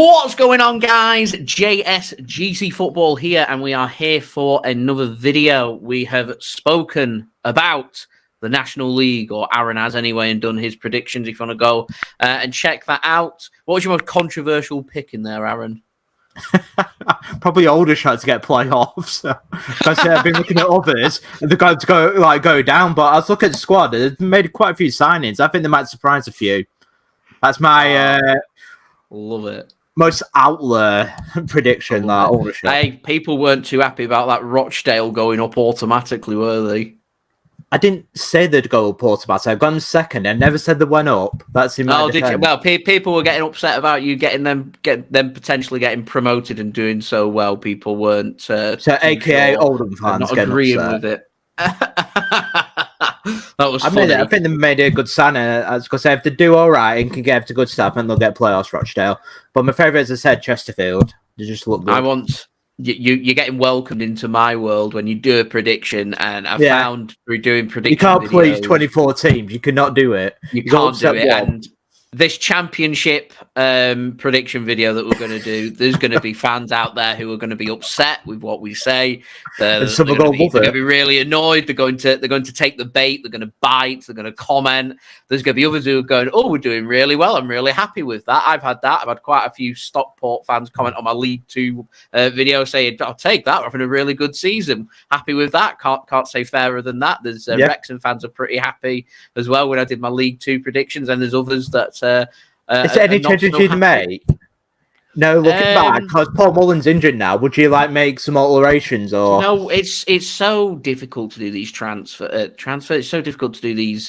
What's going on, guys? JSGC Football here, and we are here for another video. We have spoken about the National League, or Aaron has anyway, and done his predictions. If you want to go and check that out. What was your most controversial pick in there, Aaron? Probably Aldershot to get playoffs. I've been looking at others, and they're going to go down. But I was looking at the squad; they've made quite a few signings. I think they might surprise a few. That's my love it. Most outlier prediction. That Aldershot. Hey, people weren't too happy about that Rochdale going up automatically, were they? I didn't say they'd go up automatically. I've gone second. I never said they went up. That's in my defense. Did you? Well, people were getting upset about you getting them potentially getting promoted and doing so well. People weren't. So, AKA Oldham fans, not agreeing with it. That was funny. I think they made a good signing. I was going to say, if they do all right and can get to good stuff, and they'll get playoffs, Rochdale. But my favourite, as I said, Chesterfield. They just look good. You're getting welcomed into my world when you do a prediction, and I found through doing prediction, you can't please 24 teams. You cannot do it. You can't do it. And this championship prediction video that we're going to do, there's going to be fans out there who are going to be upset with what we say. They're going to be really annoyed. They're going to take the bait. They're going to bite. They're going to comment. There's going to be others who are going, "Oh, we're doing really well. I'm really happy with that." I've had quite a few Stockport fans comment on my League Two video saying, "I'll take that. We're having a really good season. Happy with that. Can't say fairer than that." There's Wrexham fans are pretty happy as well when I did my League Two predictions, and there's others that. Is there any changes you'd make? No, looking back, because Paul Mullen's injured now, would you make some alterations? Or no, it's so difficult to do these transfer. It's so difficult to do these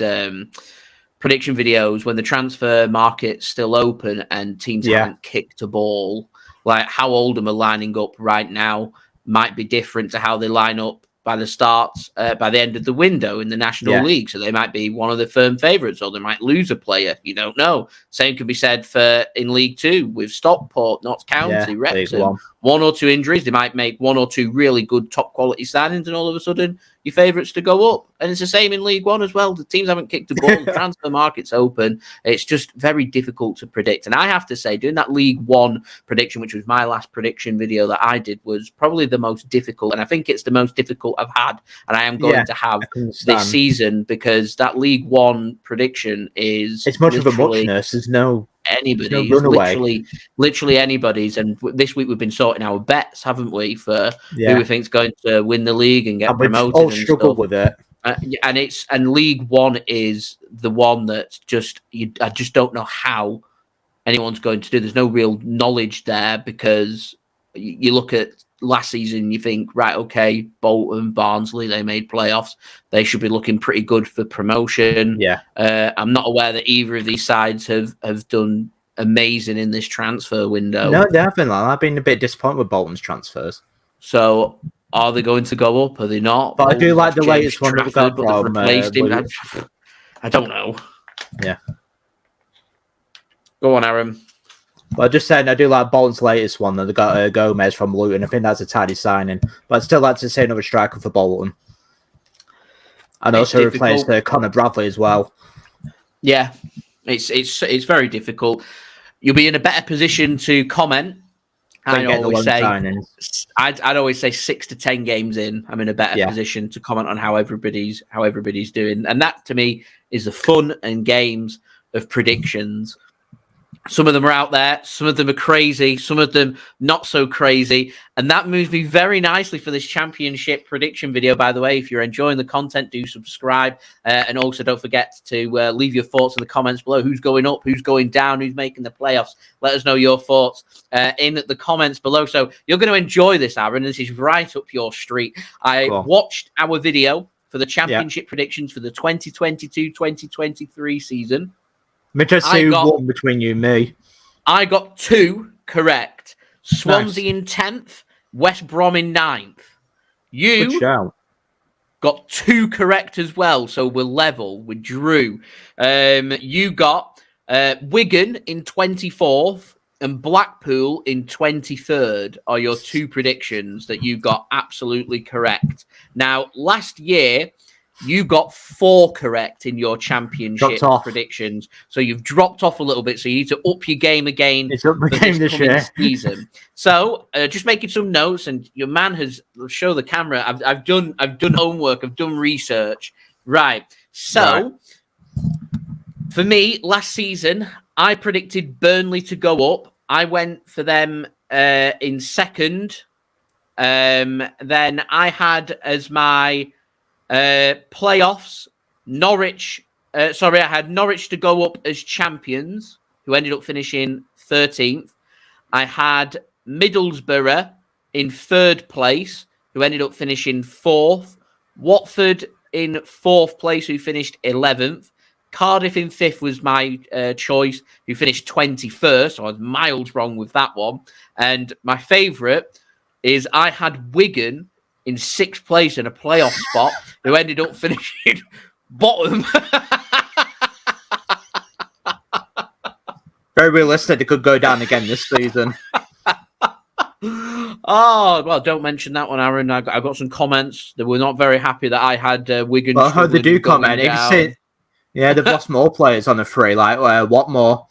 prediction videos when the transfer market's still open and teams haven't kicked a ball. Like how Oldham are lining up right now might be different to how they line up by the end of the window in the National League. So they might be one of the firm favourites, or they might lose a player. You don't know. Same can be said in League Two with Stockport, Notts County, Wrexham. One or two injuries, they might make one or two really good top quality signings, and all of a sudden your favourites to go up. And it's the same in League One as well. The teams haven't kicked a ball. The transfer market's open. It's just very difficult to predict. And I have to say, doing that League One prediction, which was my last prediction video that I did, was probably the most difficult. And I think it's the most difficult I've had, and I am going to have this season, because that League One prediction it's much of a muchness. There's no literally anybody's. And this week we've been sorting our bets, haven't we, for who we think's going to win the league and get promoted. All struggle with it. And League One is the one that I just don't know how anyone's going to do. There's no real knowledge there, because you look at last season, you think, right, okay, Bolton, Barnsley, they made playoffs. They should be looking pretty good for promotion. I'm not aware that either of these sides have done amazing in this transfer window. No, they haven't. I've been a bit disappointed with Bolton's transfers. So, are they going to go up? Are they not? But I do like the latest one that we got from I don't know. Yeah. Go on, Aaron. Well, just saying, I do like Bolton's latest one that they got Gomez from Luton. I think that's a tidy signing. But I'd still like to see another striker for Bolton. And also replace Connor Bradley as well. Yeah, it's very difficult. You'll be in a better position to comment. I'd always say 6 to 10 games in, I'm in a better position to comment on how everybody's doing. And that, to me, is the fun and games of predictions. Some of them are out there, some of them are crazy, some of them not so crazy. And that moves me very nicely for this championship prediction video. By the way, if you're enjoying the content, do subscribe. And also don't forget to leave your thoughts in the comments below. Who's going up, who's going down, who's making the playoffs? Let us know your thoughts in the comments below. So you're going to enjoy this, Aaron. This is right up your street. I watched our video for the championship predictions for the 2022-2023 season. Me just see one between you and me. I got 2 correct. Swansea in 10th, West Brom in 9th. You got 2 correct as well, so we're level. We drew. You got Wigan in 24th and Blackpool in 23rd are your 2 predictions that you got absolutely correct. Now, last year, You got 4 correct in your championship predictions. So you've dropped off a little bit. So you need to up your game again for this coming season. So just making some notes, and your man has show the camera. I've done homework. I've done research. Right. So for me, last season, I predicted Burnley to go up. I went for them in second. Then I had as my playoffs Norwich. I had Norwich to go up as champions, who ended up finishing 13th. I had Middlesbrough in 3rd place, who ended up finishing 4th. Watford in 4th place, who finished 11th. Cardiff in 5th was my choice, who finished 21st. So I was miles wrong with that one. And my favourite is I had Wigan in 6th place in a playoff spot, who ended up finishing bottom. Very realistic. It could go down again this season. Oh, well, don't mention that one, Aaron. I got some comments that were not very happy that I had Wigan. Well, I heard they do comment. If you see, yeah, they've lost more players on the free. Like, what more?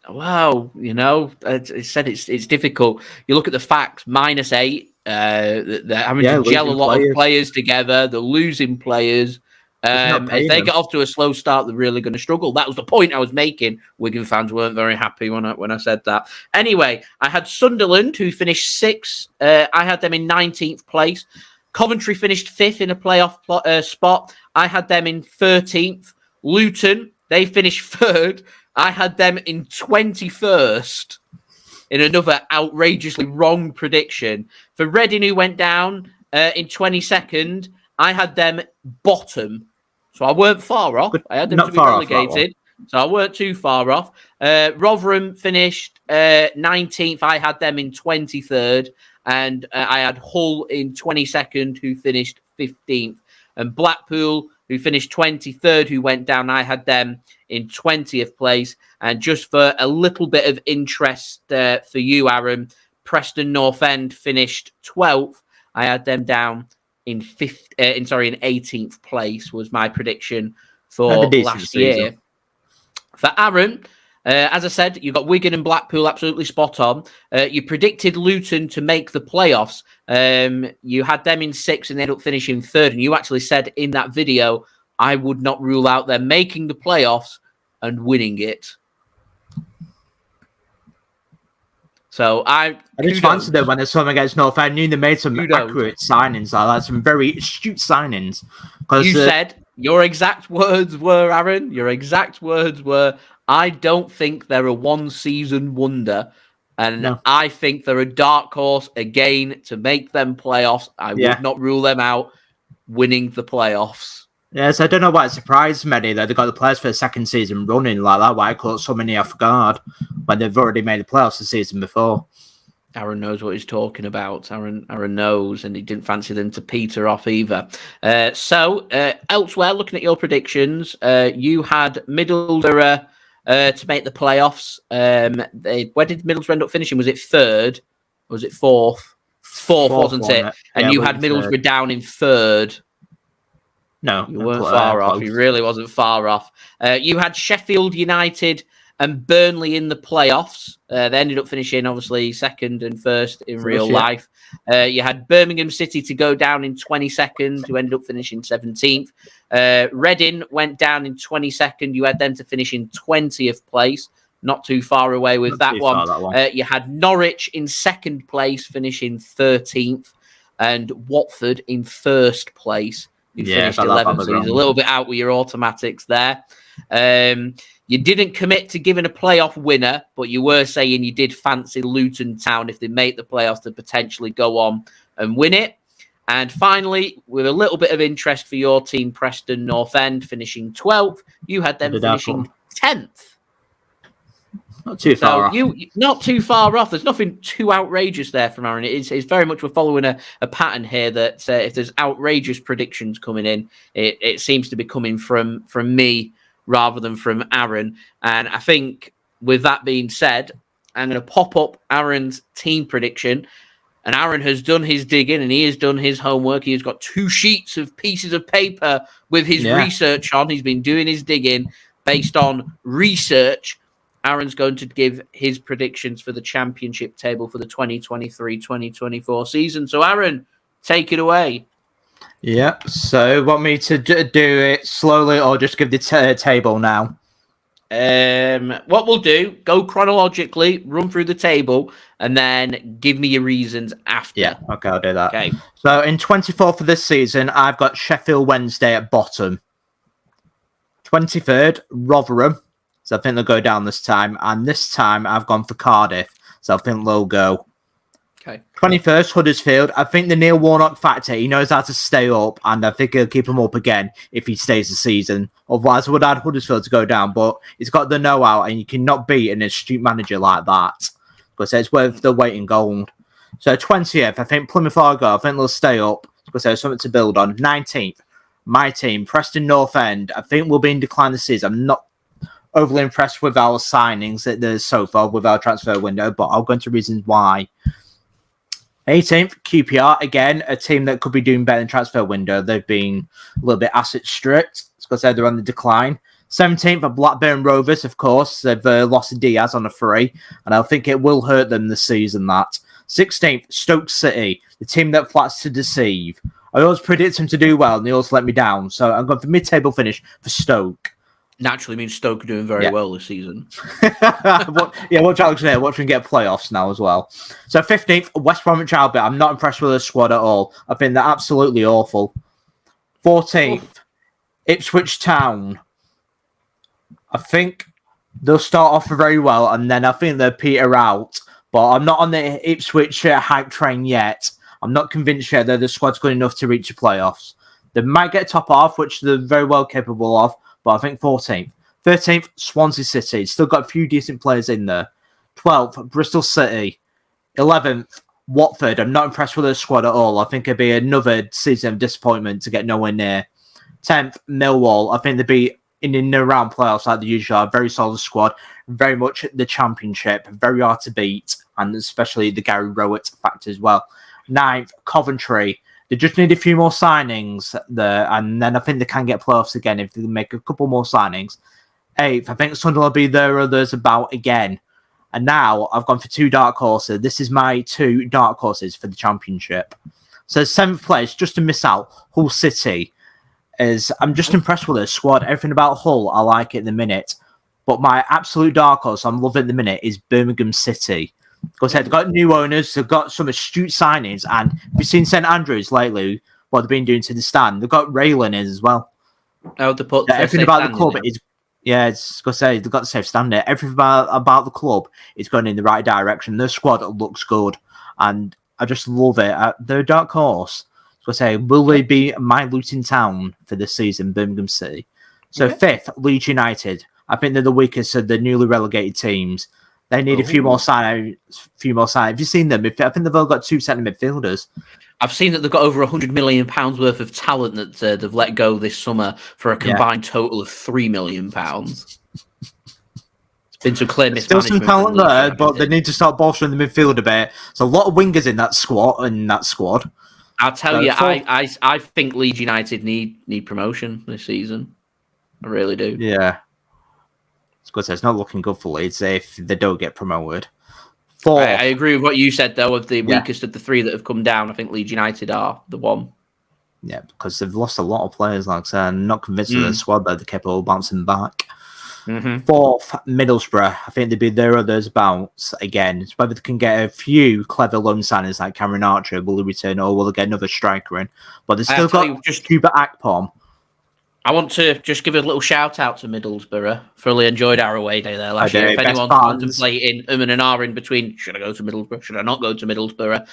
Wow, it said it's difficult. You look at the facts, -8. They're having to gel a lot of players together. They're losing players. If they get off to a slow start, they're really going to struggle. That was the point I was making. Wigan fans weren't very happy when I said that. Anyway, I had Sunderland, who finished 6th. I had them in 19th place. Coventry finished 5th in a playoff spot. I had them in 13th. Luton, they finished 3rd. I had them in 21st in another outrageously wrong prediction. For Reading, who went down in 22nd, I had them bottom. So I weren't far off. I had them to be relegated. So I weren't too far off. Rotherham finished 19th. I had them in 23rd. And I had Hull in 22nd, who finished 15th. And Blackpool, who finished 23rd, who went down, I had them in 20th place. And just for a little bit of interest for you, Aaron, Preston North End finished 12th. I had them down in 18th place was my prediction for last year. For Aaron, as I said, you got Wigan and Blackpool absolutely spot on. You predicted Luton to make the playoffs. You had them in 6th and ended up finishing 3rd. And you actually said in that video, I would not rule out them making the playoffs and winning it. So I just fancied them when they saw them against North. I knew they made some accurate signings. Like some very astute signings. You said your exact words were, Aaron. Your exact words were, I don't think they're a one-season wonder, and I think they're a dark horse again to make them playoffs. I would not rule them out winning the playoffs. Yes, I don't know why it surprised many that they got the players for the second season running like that. Why I caught so many off guard when they've already made the playoffs the season before. Aaron knows what he's talking about. Aaron knows, and he didn't fancy them to peter off either. So elsewhere, looking at your predictions, you had Middlesbrough to make the playoffs. Where did Middlesbrough end up finishing? Was it 3rd? Or was it 4th? 4th, wasn't it? And you had Middlesbrough down in 3rd. No, you weren't far off. You really wasn't far off. You had Sheffield United and Burnley in the playoffs. They ended up finishing, obviously, 2nd and 1st in real life. You had Birmingham City to go down in 22nd, who ended up finishing 17th. Reading went down in 22nd. You had them to finish in 20th place. Not too far away with that one. You had Norwich in 2nd place, finishing 13th. And Watford in 1st place. You finished 11th, so he's a little bit out with your automatics there. You didn't commit to giving a playoff winner, but you were saying you did fancy Luton Town if they make the playoffs to potentially go on and win it. And finally, with a little bit of interest for your team, Preston North End finishing 12th. You had them finishing 10th. Not too far off. Not too far off. There's nothing too outrageous there from Aaron. It's very much we're following a pattern here that if there's outrageous predictions coming in, it seems to be coming from me rather than from Aaron. And I think with that being said, I'm going to pop up Aaron's team prediction. And Aaron has done his digging and he has done his homework. He has got 2 sheets of pieces of paper with his research on. He's been doing his digging based on research. Aaron's going to give his predictions for the championship table for the 2023-2024 season. So, Aaron, take it away. Yeah, so want me to do it slowly or just give the table now? What we'll do, go chronologically, run through the table, and then give me your reasons after. Yeah, okay, I'll do that. Okay. So in 24th for this season, I've got Sheffield Wednesday at bottom. 23rd, Rotherham. So I think they'll go down this time. And this time I've gone for Cardiff. So I think they'll go. Okay. 21st, Huddersfield. I think the Neil Warnock factor, he knows how to stay up, and I think he'll keep him up again if he stays the season. Otherwise, I would add Huddersfield to go down, but he's got the know-how, and you cannot beat an astute manager like that. Because it's worth the weight in gold. So 20th, I think Plymouth Argyle, I think they'll stay up, because there's something to build on. 19th, my team, Preston North End. I think we'll be in decline this season. I'm not overly impressed with our signings that there's so far with our transfer window, but I'll go into reasons why. 18th, QPR, again, a team that could be doing better in transfer window. They've been a little bit asset stripped, because they're on the decline. 17th, Blackburn Rovers, of course. They've lost Diaz on a free, and I think it will hurt them this season, that. 16th, Stoke City, the team that flats to deceive. I always predict them to do well, and they always let me down. So I'm going for mid-table finish for Stoke. Naturally means Stoke are doing very well this season. Watch Alex there. Watch him get playoffs now as well. So 15th, West Bromwich Albion. I'm not impressed with the squad at all. I think they're absolutely awful. 14th, Ipswich Town. I think they'll start off very well, and then I think they'll peter out. But I'm not on the Ipswich hype train yet. I'm not convinced yet that the squad's good enough to reach the playoffs. They might get top half, which they're very well capable of. But I think 14th. 13th, Swansea City. Still got a few decent players in there. 12th, Bristol City. 11th, Watford. I'm not impressed with their squad at all. I think it'd be another season of disappointment to get nowhere near. 10th, Millwall. I think they'd be in and around playoffs like the usual. Very solid squad. Very much the championship. Very hard to beat. And especially the Gary Rowett factor as well. 9th, Coventry. They just need a few more signings there, and then I think they can get playoffs again if they make a couple more signings. 8th, I think Sunderland will be there or there's about again. And now I've gone for 2 dark horses. This is my 2 dark horses for the championship. So 7th place, just to miss out, Hull City. I'm just impressed with their squad. Everything about Hull, I like it in the minute. But my absolute dark horse I'm loving at the minute is Birmingham City. Because they've got new owners, they've got some astute signings, and we've seen St Andrews lately, what they've been doing to the stand. They've got Raylan in as well. Oh, they put everything about the club is, it's got to say they've got the safe standard. Everything about the club is going in the right direction. Their squad looks good, and I just love it. They're a dark horse. So I say, will they be my Luton Town for this season, Birmingham City? So 5th, Leeds United. I think they're the weakest of the newly relegated teams. They need a few more signings. Have you seen them? I think they've all got 2 centre midfielders. I've seen that they've got over £100 million worth of talent that they've let go this summer for a combined total of £3 million. It's been some clear mismanagement. Still some talent there, but they need to start bolstering the midfield a bit. So a lot of wingers in that squad. I'll tell you, I think Leeds United need promotion this season. I really do. Yeah. Because it's not looking good for Leeds if they don't get promoted. 4th. I agree with what you said, though, of the weakest of the 3 that have come down. I think Leeds United are the one. Yeah, because they've lost a lot of players, like I said. I'm not convinced of the squad that they're capable of bouncing back. 4th, Middlesbrough. I think they'd be there or thereabouts again. It's whether they can get a few clever loan signings like Cameron Archer. Will he return or will they get another striker in? But they've still got Cuba Akpom. I want to just give a little shout out to Middlesbrough. Thoroughly enjoyed our away day there last year. If anyone's contemplating and R in between, should I go to Middlesbrough? Should I not go to Middlesbrough?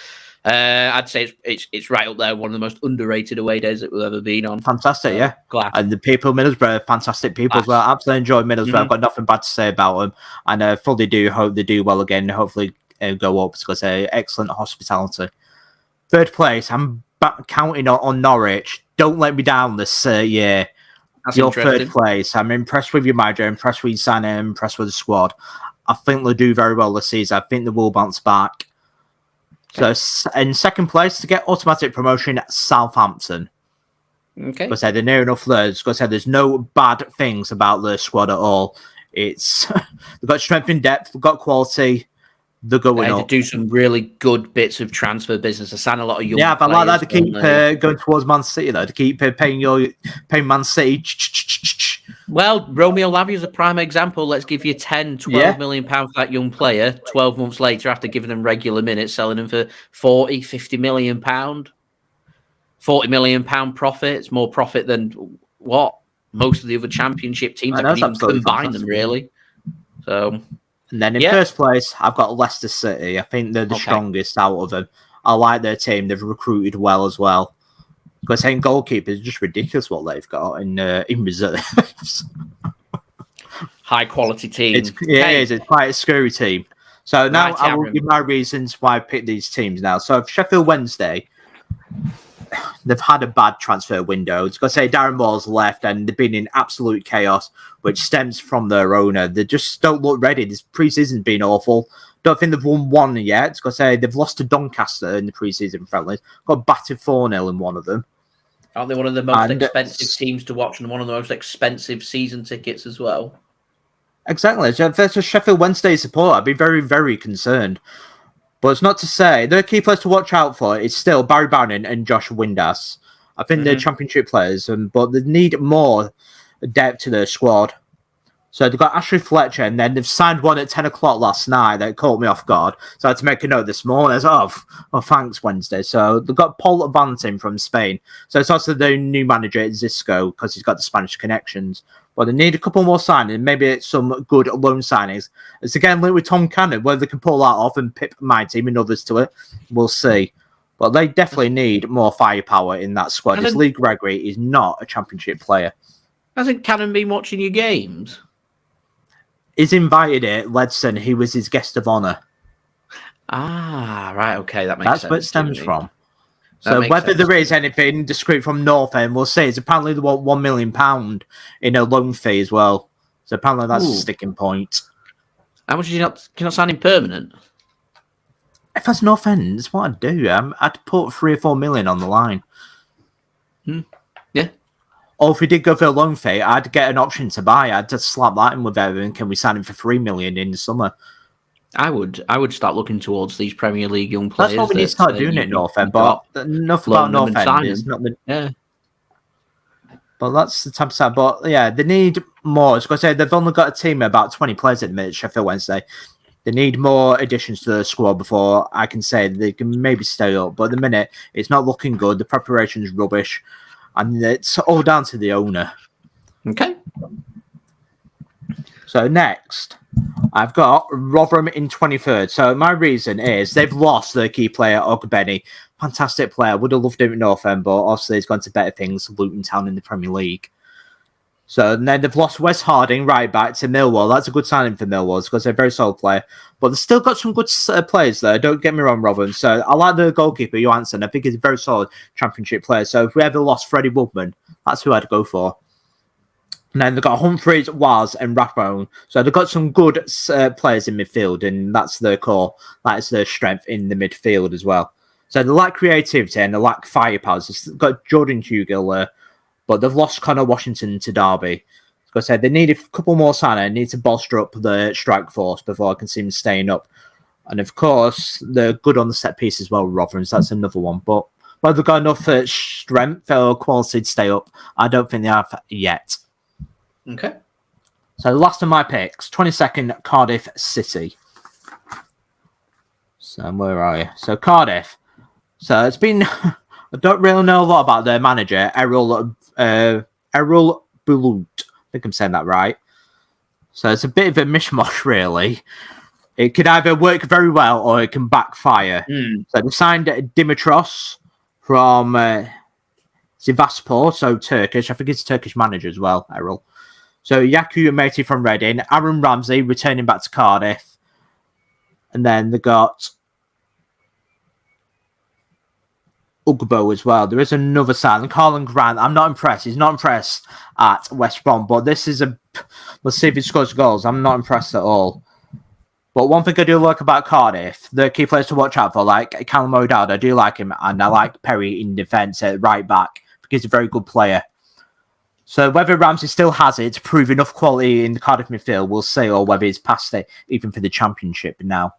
I'd say it's right up there. One of the most underrated away days that we've ever been on. Fantastic, yeah. Glad. And the people of Middlesbrough are fantastic people as well. I absolutely enjoy Middlesbrough. I've got nothing bad to say about them. And I fully do hope they do well again. Hopefully go up because they're excellent hospitality. 3rd place, I'm counting on Norwich. Don't let me down this year. That's your 3rd place. I'm impressed with your manager, impressed with your signing, impressed with the squad. I think they'll do very well this season. I think they will bounce back. Okay. So in second place to get automatic promotion, Southampton. Okay. Because they're near enough there. There's no bad things about the squad at all. It's they've got strength in depth, they've got quality. They're going up. They do some really good bits of transfer business. They sign a lot of young. Yeah, but I like that to keep going towards Man City though. To keep paying Man City. Well, Romeo Lavia is a prime example. Let's give you 10, 12 million pounds for that young player. 12 months later, after giving them regular minutes, selling them for 40, 50 million pound. 40 million pound profit. It's more profit than what most of the other championship teams can even combine them, really. So, and then in first place, I've got Leicester City. I think they're the strongest out of them. I like their team. They've recruited well as well. Because saying goalkeeper is just ridiculous what they've got in reserves. High quality team. It is. It's quite a scary team. So now I will give my reasons why I picked these teams now. So Sheffield Wednesday, they've had a bad transfer window. It's got to say Darren Moore's left and they've been in absolute chaos, which stems from their owner. They just don't look ready. This pre-season's been awful. Don't think they've won one yet. It's got to say they've lost to Doncaster in the pre-season friendlies. Got battered 4-0 in one of them. Aren't they one of the most expensive teams to watch and one of the most expensive season tickets as well? Exactly. So if there's a Sheffield Wednesday support, I'd be very, very concerned. But it's not to say the key players to watch out for is still Barry Bannon and Josh Windass. I think they're championship players, but they need more depth to their squad. So they've got Ashley Fletcher, and then they've signed one at 10 o'clock last night that caught me off guard. So I had to make a note this morning. I was thanks, Wednesday. So they've got Paul Banton from Spain. So it's also the new manager at Zisco because he's got the Spanish connections. But they need a couple more signings, maybe some good loan signings. It's again linked with Tom Cannon, whether they can pull that off and pip my team and others to it. We'll see. But they definitely need more firepower in that squad. This Lee Gregory is not a championship player. Hasn't Cannon been watching your games? He's invited at Leeds. He was his guest of honour. Ah, right. Okay, that makes sense. That's where it stems from. So whether there is anything discreet from North End, we'll see. It's apparently they want £1 million in a loan fee as well. So apparently that's a sticking point. How much can you not sign him permanent? If that's North End, that's what I'd do. I'd put 3 or 4 million on the line. Yeah. Or if we did go for a loan fee, I'd get an option to buy. I'd just slap that in with everything. Can we sign him for 3 million in the summer? I would start looking towards these Premier League young players. That's what we need to start doing at North End. But enough about North End. It's not the But that's the type of side. But yeah, they need more. As I say, they've only got a team of about 20 players at the minute, Sheffield Wednesday. They need more additions to the squad before I can say they can maybe stay up. But at the minute, it's not looking good. The preparation is rubbish. And it's all down to the owner. Okay. So next, I've got Rotherham in 23rd. So my reason is they've lost their key player, Ogbenny. Fantastic player. Would have loved him at North End, but obviously he's gone to better things, Luton Town in the Premier League. So and then they've lost Wes Harding right back to Millwall. That's a good signing for Millwall because they're a very solid player. But they've still got some good players there. Don't get me wrong, Rotherham. So I like the goalkeeper, Johansson. I think he's a very solid championship player. So if we ever lost Freddie Woodman, that's who I'd go for. And then they've got Humphreys, Waz, and Rathbone. So they've got some good players in midfield, and that's their core. That is their strength in the midfield as well. So they lack creativity and they lack firepower. So they've got Jordan Hugill there, but they've lost Connor Washington to Derby. Like I said, they need a couple more signings. They need to bolster up the strike force before I can see them staying up. And of course, they're good on the set piece as well, Rotherham. So that's another one. But whether they've got enough strength or quality to stay up, I don't think they have yet. Okay. So the last of my picks, 22nd, Cardiff City. So where are you? So Cardiff. So it's been... I don't really know a lot about their manager, Errol Bulut. I think I'm saying that right. So it's a bit of a mishmash, really. It could either work very well or it can backfire. So they signed Dimitros from Sivasspor, so Turkish. I think he's a Turkish manager as well, Errol. So Yaku Umeti from Reading, Aaron Ramsey returning back to Cardiff. And then they got Ugbo as well. There is another sign. Carlin Grant. I'm not impressed. He's not impressed at West Brom, but this is a... Let's see if he scores goals. I'm not impressed at all. But one thing I do like about Cardiff, the key players to watch out for, like Callum O'Dowd, I do like him, and I like Perry in defence at right back because he's a very good player. So whether Ramsey still has it to prove enough quality in the Cardiff midfield, we'll see, or whether he's past it even for the Championship now.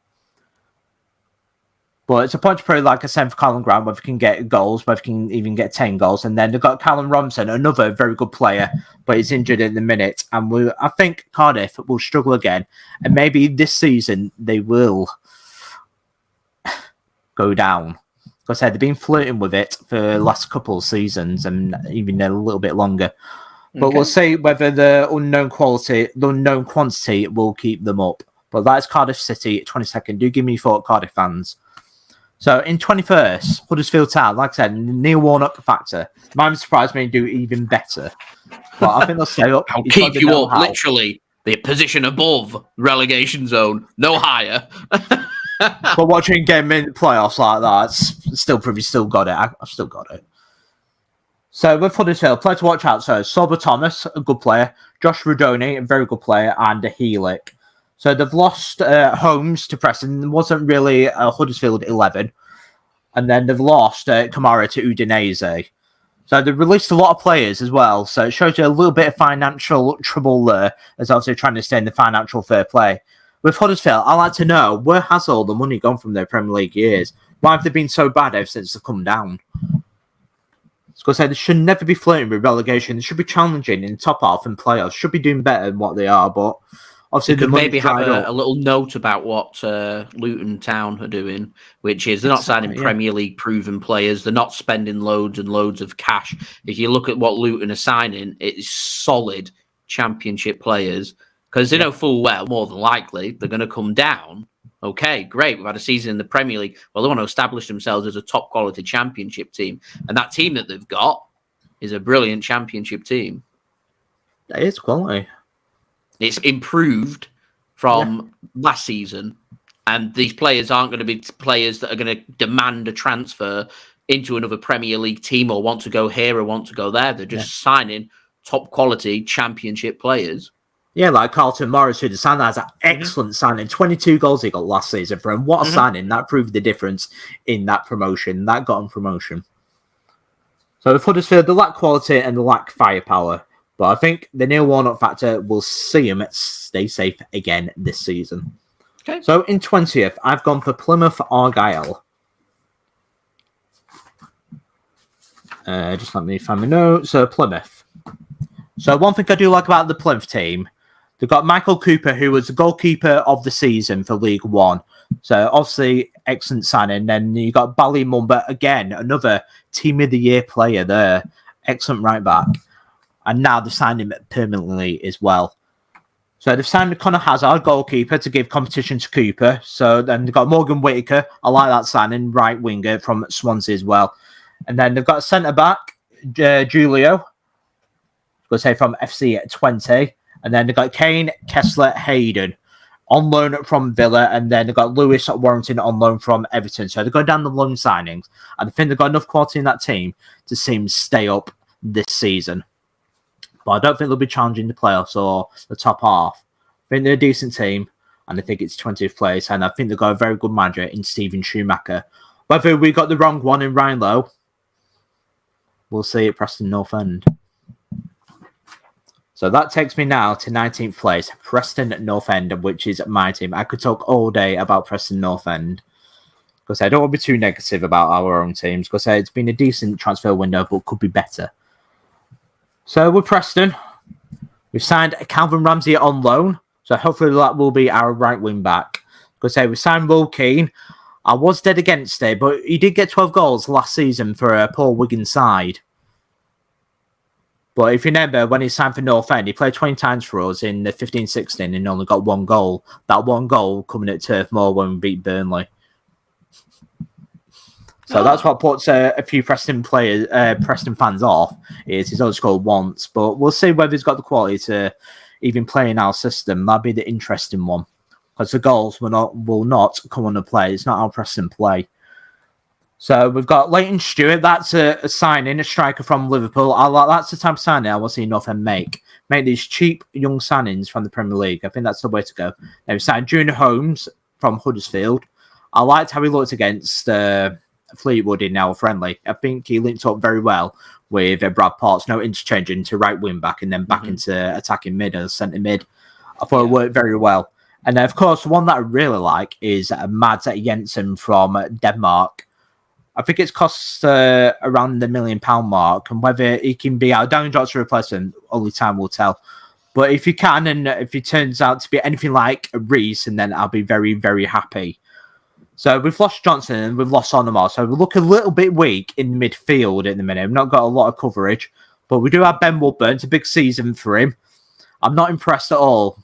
But it's a point to prove, like I said, for Callum Grant, whether he can get goals, whether he can even get 10 goals. And then they've got Callum Robinson, another very good player, but he's injured in the minute. And I think Cardiff will struggle again. And maybe this season they will go down. Like I said, they've been flirting with it for the last couple of seasons and even a little bit longer. But we'll see whether the unknown quantity will keep them up. But that's Cardiff City, 22nd. Do give me thought, Cardiff fans. So in 21st, Huddersfield Town, like I said, Neil Warnock factor. Might be surprised me do even better. But I think they'll stay up. I'll keep you up, literally. The position above relegation zone, no higher. But watching game in the playoffs like that, still got it. I've still got it. So with Huddersfield, player to watch out. So Sober Thomas, a good player. Josh Rudoni, a very good player. And a Heelick. So they've lost Holmes to Preston. It wasn't really a Huddersfield 11. And then they've lost Kamara to Udinese. So they've released a lot of players as well. So it shows you a little bit of financial trouble there, as obviously trying to stay in the financial fair play. With Huddersfield, I'd like to know, where has all the money gone from their Premier League years? Why have they been so bad ever since they've come down? Because they should never be flirting with relegation. They should be challenging in the top half and playoffs. Should be doing better than what they are, but obviously they could maybe have a little note about what Luton Town are doing, which is they're not signing Premier League proven players. They're not spending loads and loads of cash. If you look at what Luton are signing, it's solid Championship players. Because they know full well, more than likely, they're going to come down. Okay, great. We've had a season in the Premier League. Well, they want to establish themselves as a top quality Championship team. And that team that they've got is a brilliant Championship team. It is quality. It's improved from last season. And these players aren't going to be players that are going to demand a transfer into another Premier League team or want to go here or want to go there. They're just signing top quality Championship players. Yeah, like Carlton Morris, who the signed as an excellent signing. 22 goals he got last season for him. What a signing. That proved the difference in that promotion. That got him promotion. So with Huddersfield, they lack quality and they lack firepower. But I think the Neil Warnock factor will see him stay safe again this season. Okay. So in 20th, I've gone for Plymouth Argyle. Just let me find my notes. So Plymouth. So one thing I do like about the Plymouth team, they've got Michael Cooper, who was the goalkeeper of the season for League One. So obviously, excellent signing. Then you got Bally Mumba, again, another Team of the Year player there. Excellent right back. And now they've signed him permanently as well. So they've signed Connor Hazard, goalkeeper, to give competition to Cooper. So then they've got Morgan Whitaker. I like that signing, right winger from Swansea as well. And then they've got centre-back, Julio, we'll say from FC 20. And then they've got Kane, Kessler, Hayden on loan from Villa. And then they've got Lewis Warrington on loan from Everton. So they're going down the loan signings. And I think they've got enough quality in that team to see them stay up this season. But I don't think they'll be challenging the playoffs or the top half. I think they're a decent team. And I think it's 20th place. And I think they've got a very good manager in Steven Schumacher. Whether we got the wrong one in Ryan Lowe, we'll see at Preston North End. So that takes me now to 19th place, Preston North End, which is my team. I could talk all day about Preston North End because I don't want to be too negative about our own teams because it's been a decent transfer window, but could be better. So with Preston, we've signed Calvin Ramsey on loan. So hopefully that will be our right wing back. Because we signed Will Keane. I was dead against it, but he did get 12 goals last season for a poor Wigan side. But if you remember, when he signed for North End, he played 20 times for us in the 15-16 and only got one goal. That one goal coming at Turf Moor when we beat Burnley. So that's what puts a few Preston fans off, is he's only scored once. But we'll see whether he's got the quality to even play in our system. That'd be the interesting one. Because the goals will not come on the play. It's not how Preston play. So we've got Leighton Stewart. That's a signing, a striker from Liverpool. That's the type of signing I want to see North End make. make these cheap young signings from the Premier League. I think that's the way to go. They've signed Junior Holmes from Huddersfield. I liked how he looked against Fleetwood in our friendly. I think he linked up very well with Brad Potts, no interchanging to right wing back and then back into attacking mid as centre mid. I thought it worked very well. And of course, the one that I really like is Mads Jensen from Denmark. I think it's cost around the £1 million mark, and whether he can be our Daniel Johnson replacement, only time will tell. But if he can, and if he turns out to be anything like Reece, and then I'll be very, very happy. So we've lost Johnson and we've lost Onomar. So we look a little bit weak in midfield at the minute. We've not got a lot of coverage, but we do have Ben Woodburn. It's a big season for him. I'm not impressed at all.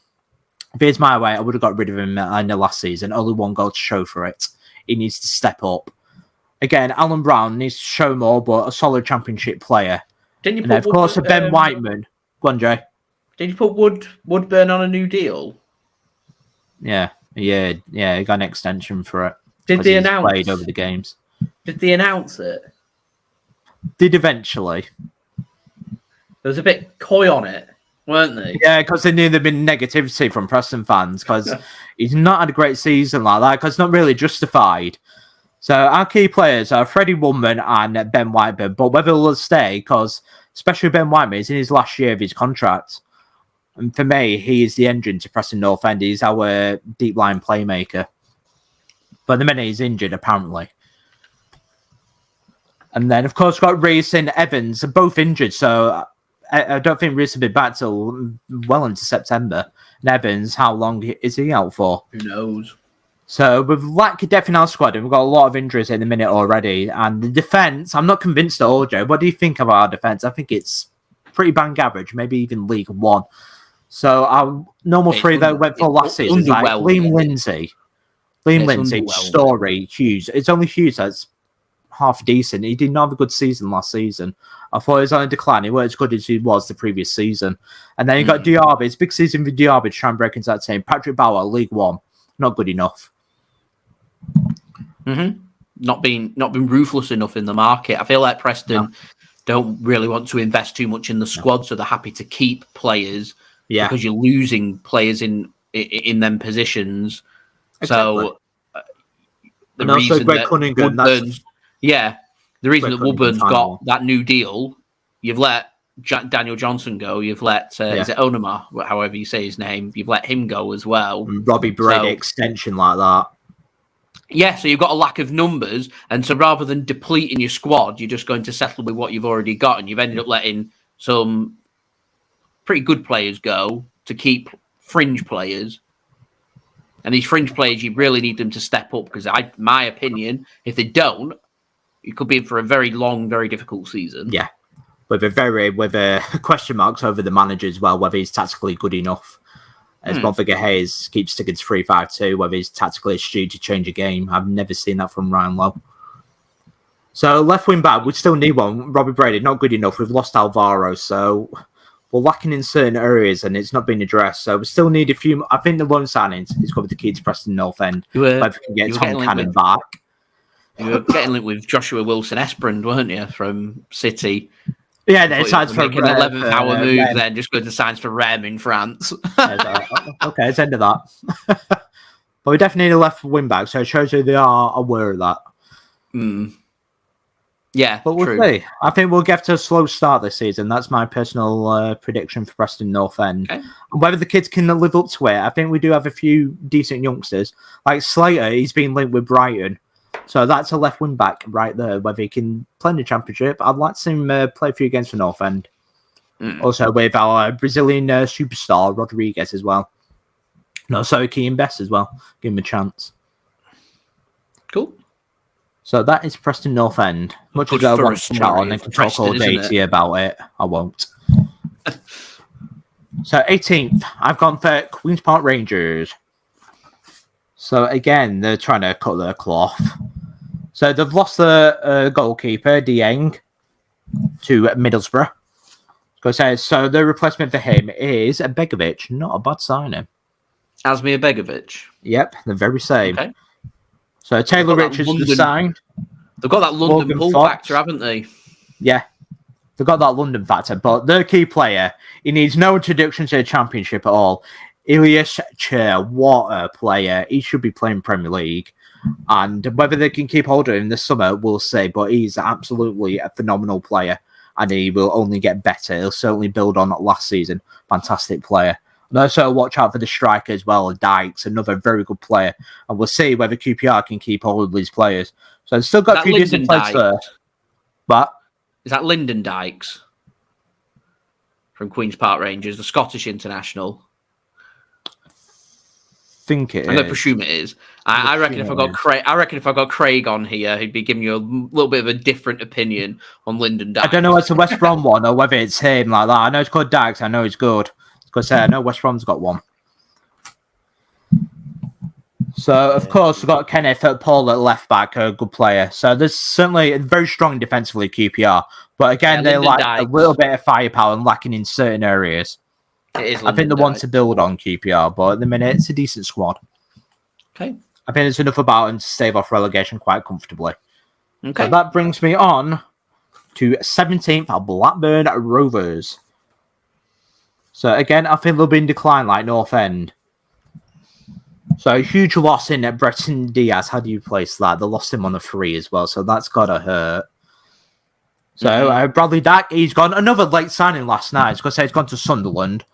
If it's my way, I would have got rid of him in the last season. Only one goal to show for it. He needs to step up. Again, Alan Brown needs to show more, but a solid championship player. Didn't you and of course, Ben Whiteman. Go on, Jay. Did you put Woodburn on a new deal? Yeah, he got an extension for it. Did they announce? Played over the games. Did they announce it? Did eventually. There was a bit coy on it, weren't they? Yeah, because they knew there'd been negativity from Preston fans because he's not had a great season like that because it's not really justified. So our key players are Freddie Woodman and Ben Whiteburn, but whether they'll stay, because especially Ben Whiteburn is in his last year of his contract. And for me, he is the engine to Preston North End. He's our deep line playmaker. But the minute he's injured, apparently. And then, of course, we've got Reece and Evans, are both injured. So I don't think Reece will be back till well into September. And Evans, how long is he out for? Who knows? So we've lacked depth in our squad, and we've got a lot of injuries in the minute already. And the defence, I'm not convinced at all, Joe. What do you think of our defence? I think it's pretty bang average, maybe even League One. So our normal three that went for last season is like Liam Lindsay. Liam Lindsay, Story, Hughes. It's only Hughes that's half decent. He did not have a good season last season. I thought he was on a decline. He wasn't as good as he was the previous season. And then you got Diaby. It's a big season for Diaby to try and break into that team. Patrick Bauer, League One. Not good enough. Not been ruthless enough in the market. I feel like Preston don't really want to invest too much in the squad, so they're happy to keep players because you're losing players in them positions. Exactly. So the reason that Woodburn's got that new deal, you've let Daniel Johnson go, you've let is it Onoma, however you say his name, you've let him go as well. Robbie Brady extension like that. Yeah, so you've got a lack of numbers, and so rather than depleting your squad, you're just going to settle with what you've already got, and you've ended up letting some pretty good players go to keep fringe players. And these fringe players, you really need them to step up because, my opinion, if they don't, it could be in for a very long, very difficult season. Yeah, with a question marks over the manager as well, whether he's tactically good enough. As Bonfigure Hayes keeps sticking to 3-5-2, whether he's tactically astute to change a game. I've never seen that from Ryan Lowe. So left wing back, we still need one. Robbie Brady, not good enough. We've lost Alvaro, so we're lacking in certain areas and it's not been addressed. So we still need a few. I think the loan signings is going to be the key to Preston North End. Whether we can get Tom Cannon back. You were getting linked with Joshua Wilson-Esperand, weren't you, from City? Yeah, then signs for an 11th hour move. Then just going to signs for Rem in France. Okay, it's end of that. But we definitely need a left wing back, so it shows you they are aware of that. Yeah, but we'll see. I think we'll get to a slow start this season. That's my personal prediction for Preston North End. Okay. And whether the kids can live up to it, I think we do have a few decent youngsters. Like Slater, he's been linked with Brighton. So that's a left wing back right there. Whether he can play in the Championship, I'd like to see him play a few games for North End. Also with our Brazilian superstar, Rodriguez, as well. No, so Keane Best as well. Give him a chance. Cool. So that is Preston North End. Much as I want to chat on and can talk all day to you about it, I won't. So 18th, I've gone for Queen's Park Rangers. So again, they're trying to cut their cloth. So they've lost the goalkeeper, Dieng, to Middlesbrough. So the replacement for him is Begovic. Not a bad signing. Asmir Begovic? Yep, the very same. Okay. So Taylor Richards is signed. They've got that London pull factor, haven't they? Yeah. They've got that London factor, but their key player, he needs no introduction to the Championship at all. Ilias Chair, what a player. He should be playing Premier League. And whether they can keep hold of him this summer, we'll see. But he's absolutely a phenomenal player. And he will only get better. He'll certainly build on last season. Fantastic player. And also watch out for the striker as well. Dykes, another very good player. And we'll see whether QPR can keep hold of these players. So they've still got a few decent players there. But is that Lyndon Dykes from Queen's Park Rangers, the Scottish international? I'm going to presume it is. I reckon if I got Craig on here, he'd be giving you a little bit of a different opinion on Lyndon Dykes. I don't know whether it's a West Brom one or whether it's him like that. I know it's called Dykes. I know he's good. Because I know West Brom's got one. So, of course, we've got Kenneth Paul at left back, a good player. So, there's certainly very strong defensively QPR. But again, they lack a little bit of firepower and lacking in certain areas. I think they want to build on QPR, but at the minute, it's a decent squad. Okay. I think there's enough about them to stave off relegation quite comfortably. Okay. So that brings me on to 17th, Blackburn Rovers. So again, I think they'll be in decline like North End. So a huge loss in Breton Diaz. How do you place that? They lost him on a free as well, so that's got to hurt. So Bradley Dack, he's gone. Another late signing last night. I was going to say he's gone to Sunderland.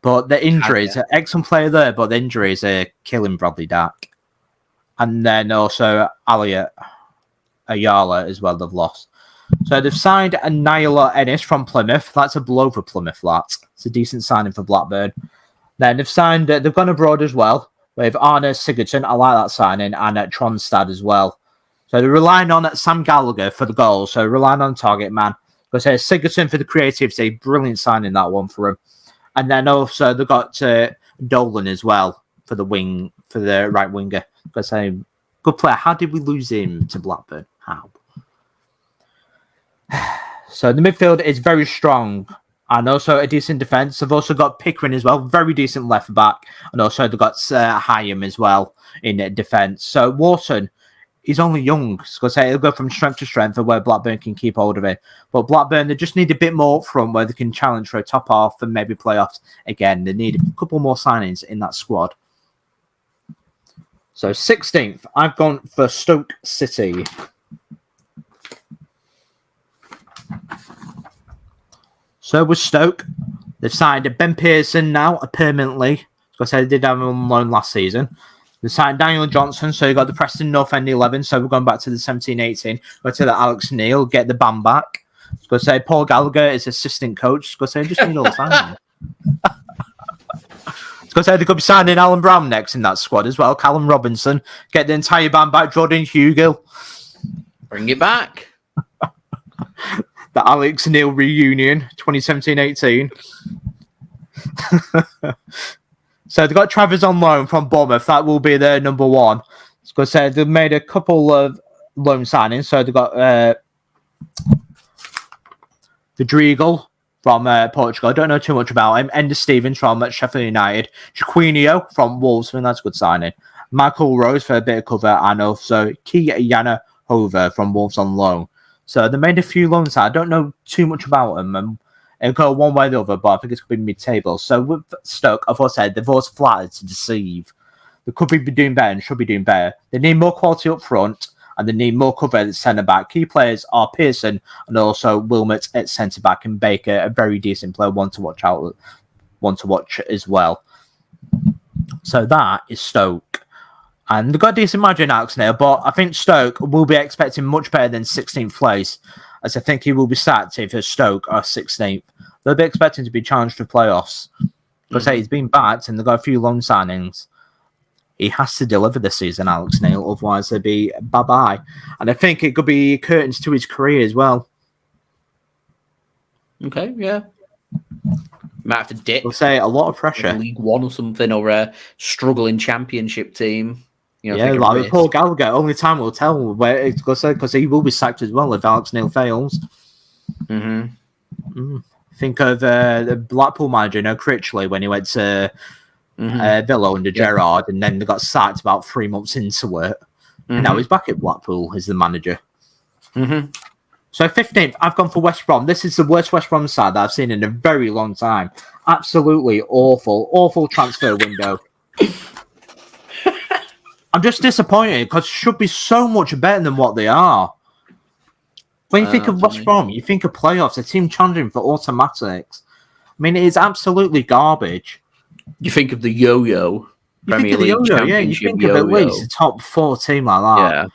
But the injuries, excellent player there, but the injuries are killing Bradley Dack. And then also Ayala as well, they've lost. So they've signed a Nyla Ennis from Plymouth. That's a blow for Plymouth, that. It's a decent signing for Blackburn. Then they've signed, they've gone abroad as well with Arne Sigurdsson. I like that signing. And at Tronstad as well. So they're relying on Sam Gallagher for the goals. So relying on target man. Because Sigurdsson for the creativity. Brilliant signing, that one for him. And then also they've got Dolan as well for the wing, for the right winger. Because good player. How did we lose him to Blackburn? How? So the midfield is very strong. And also a decent defence. They've also got Pickering as well. Very decent left back. And also they've got Hyam as well in defence. So Wharton, he's only young. So he'll go from strength to strength where Blackburn can keep hold of it. But Blackburn, they just need a bit more up front where they can challenge for a top half and maybe playoffs again. They need a couple more signings in that squad. So 16th, I've gone for Stoke City. So with Stoke, they've signed Ben Pearson now permanently. Because they did have him on loan last season. They signed Daniel Johnson, so you got the Preston North End 11. So we're going back to the 17-18. Go to the Alex Neil, get the band back. Go say Paul Gallagher is assistant coach. Go say just need all the time. Go say they could be signing Alan Brown next in that squad as well. Callum Robinson, get the entire band back. Jordan Hugill, bring it back. The Alex Neil reunion, 2017-18. So they've got Travers on loan from Bournemouth. That will be their number one. So say they've made a couple of loan signings. So they've got Rodrigo from Portugal. I don't know too much about him. Ender Stevens from Sheffield United. Chiquinho from Wolves. I mean, that's a good signing. Michael Rose for a bit of cover. And also Kiana Hover from Wolves on loan. So they made a few loans. I don't know too much about them. And it'll go one way or the other, but I think it's going to be mid-table. So with Stoke, I've always said they've always flattered to deceive. They could be doing better and should be doing better. They need more quality up front and they need more cover at centre-back. Key players are Pearson and also Wilmot at centre-back and Baker, a very decent player, one to watch as well. So that is Stoke. And they've got a decent margin, Alex now, but I think Stoke will be expecting much better than 16th place, as I think he will be sacked if Stoke are 16th. They'll be expecting to be challenged for playoffs. But say he's been backed and they've got a few loan signings. He has to deliver this season, Alex Neil, otherwise they'll be bye-bye. And I think it could be curtains to his career as well. Okay, yeah. Might have to dip. We'll say a lot of pressure. League One or something, or a struggling championship team. You know, yeah, like Paul Gallagher, only time will tell where it's going to say, because he will be sacked as well if Alex Neil fails. Think of the Blackpool manager, Critchley, when he went to Villa under Gerrard, and then they got sacked about 3 months into it. And now he's back at Blackpool as the manager. So 15th, I've gone for West Brom. This is the worst West Brom side that I've seen in a very long time. Absolutely awful transfer window. I'm just disappointed because it should be so much better than what they are. When you think of West Brom, you think of playoffs, a team challenging for automatics. I mean, it is absolutely garbage. You think of the yo-yo. Premier League Championship, you think of at least a top 4 team like that. Yeah.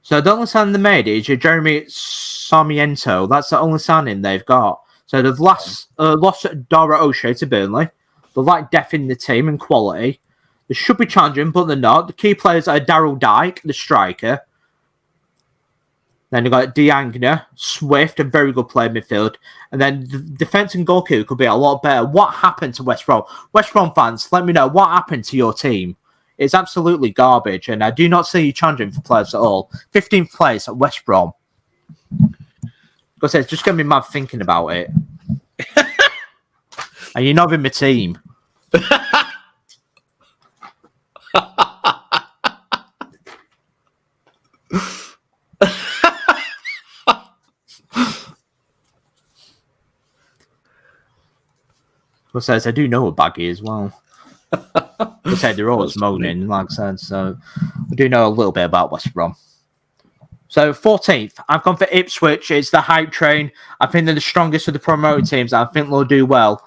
So the only signing they made is Jeremy Sarmiento. That's the only signing they've got. So they've lost Dara O'Shea to Burnley. They lack depth in the team and quality. They should be challenging, but they're not. The key players are Daryl Dike, the striker. Then they've got Diangna, Swift, a very good player in midfield. And then the defence and goalkeeper could be a lot better. What happened to West Brom? West Brom fans, let me know what happened to your team. It's absolutely garbage, and I do not see you challenging for players at all. 15th place at West Brom. Because it's just going to be mad thinking about it. And you're not in my team. Says I do know a baggy as well. I said they're always moaning, like I said, so I do know a little bit about West Brom. So 14th, I've gone for Ipswich. It's the hype train. I think they're the strongest of the promoted teams. I think they'll do well.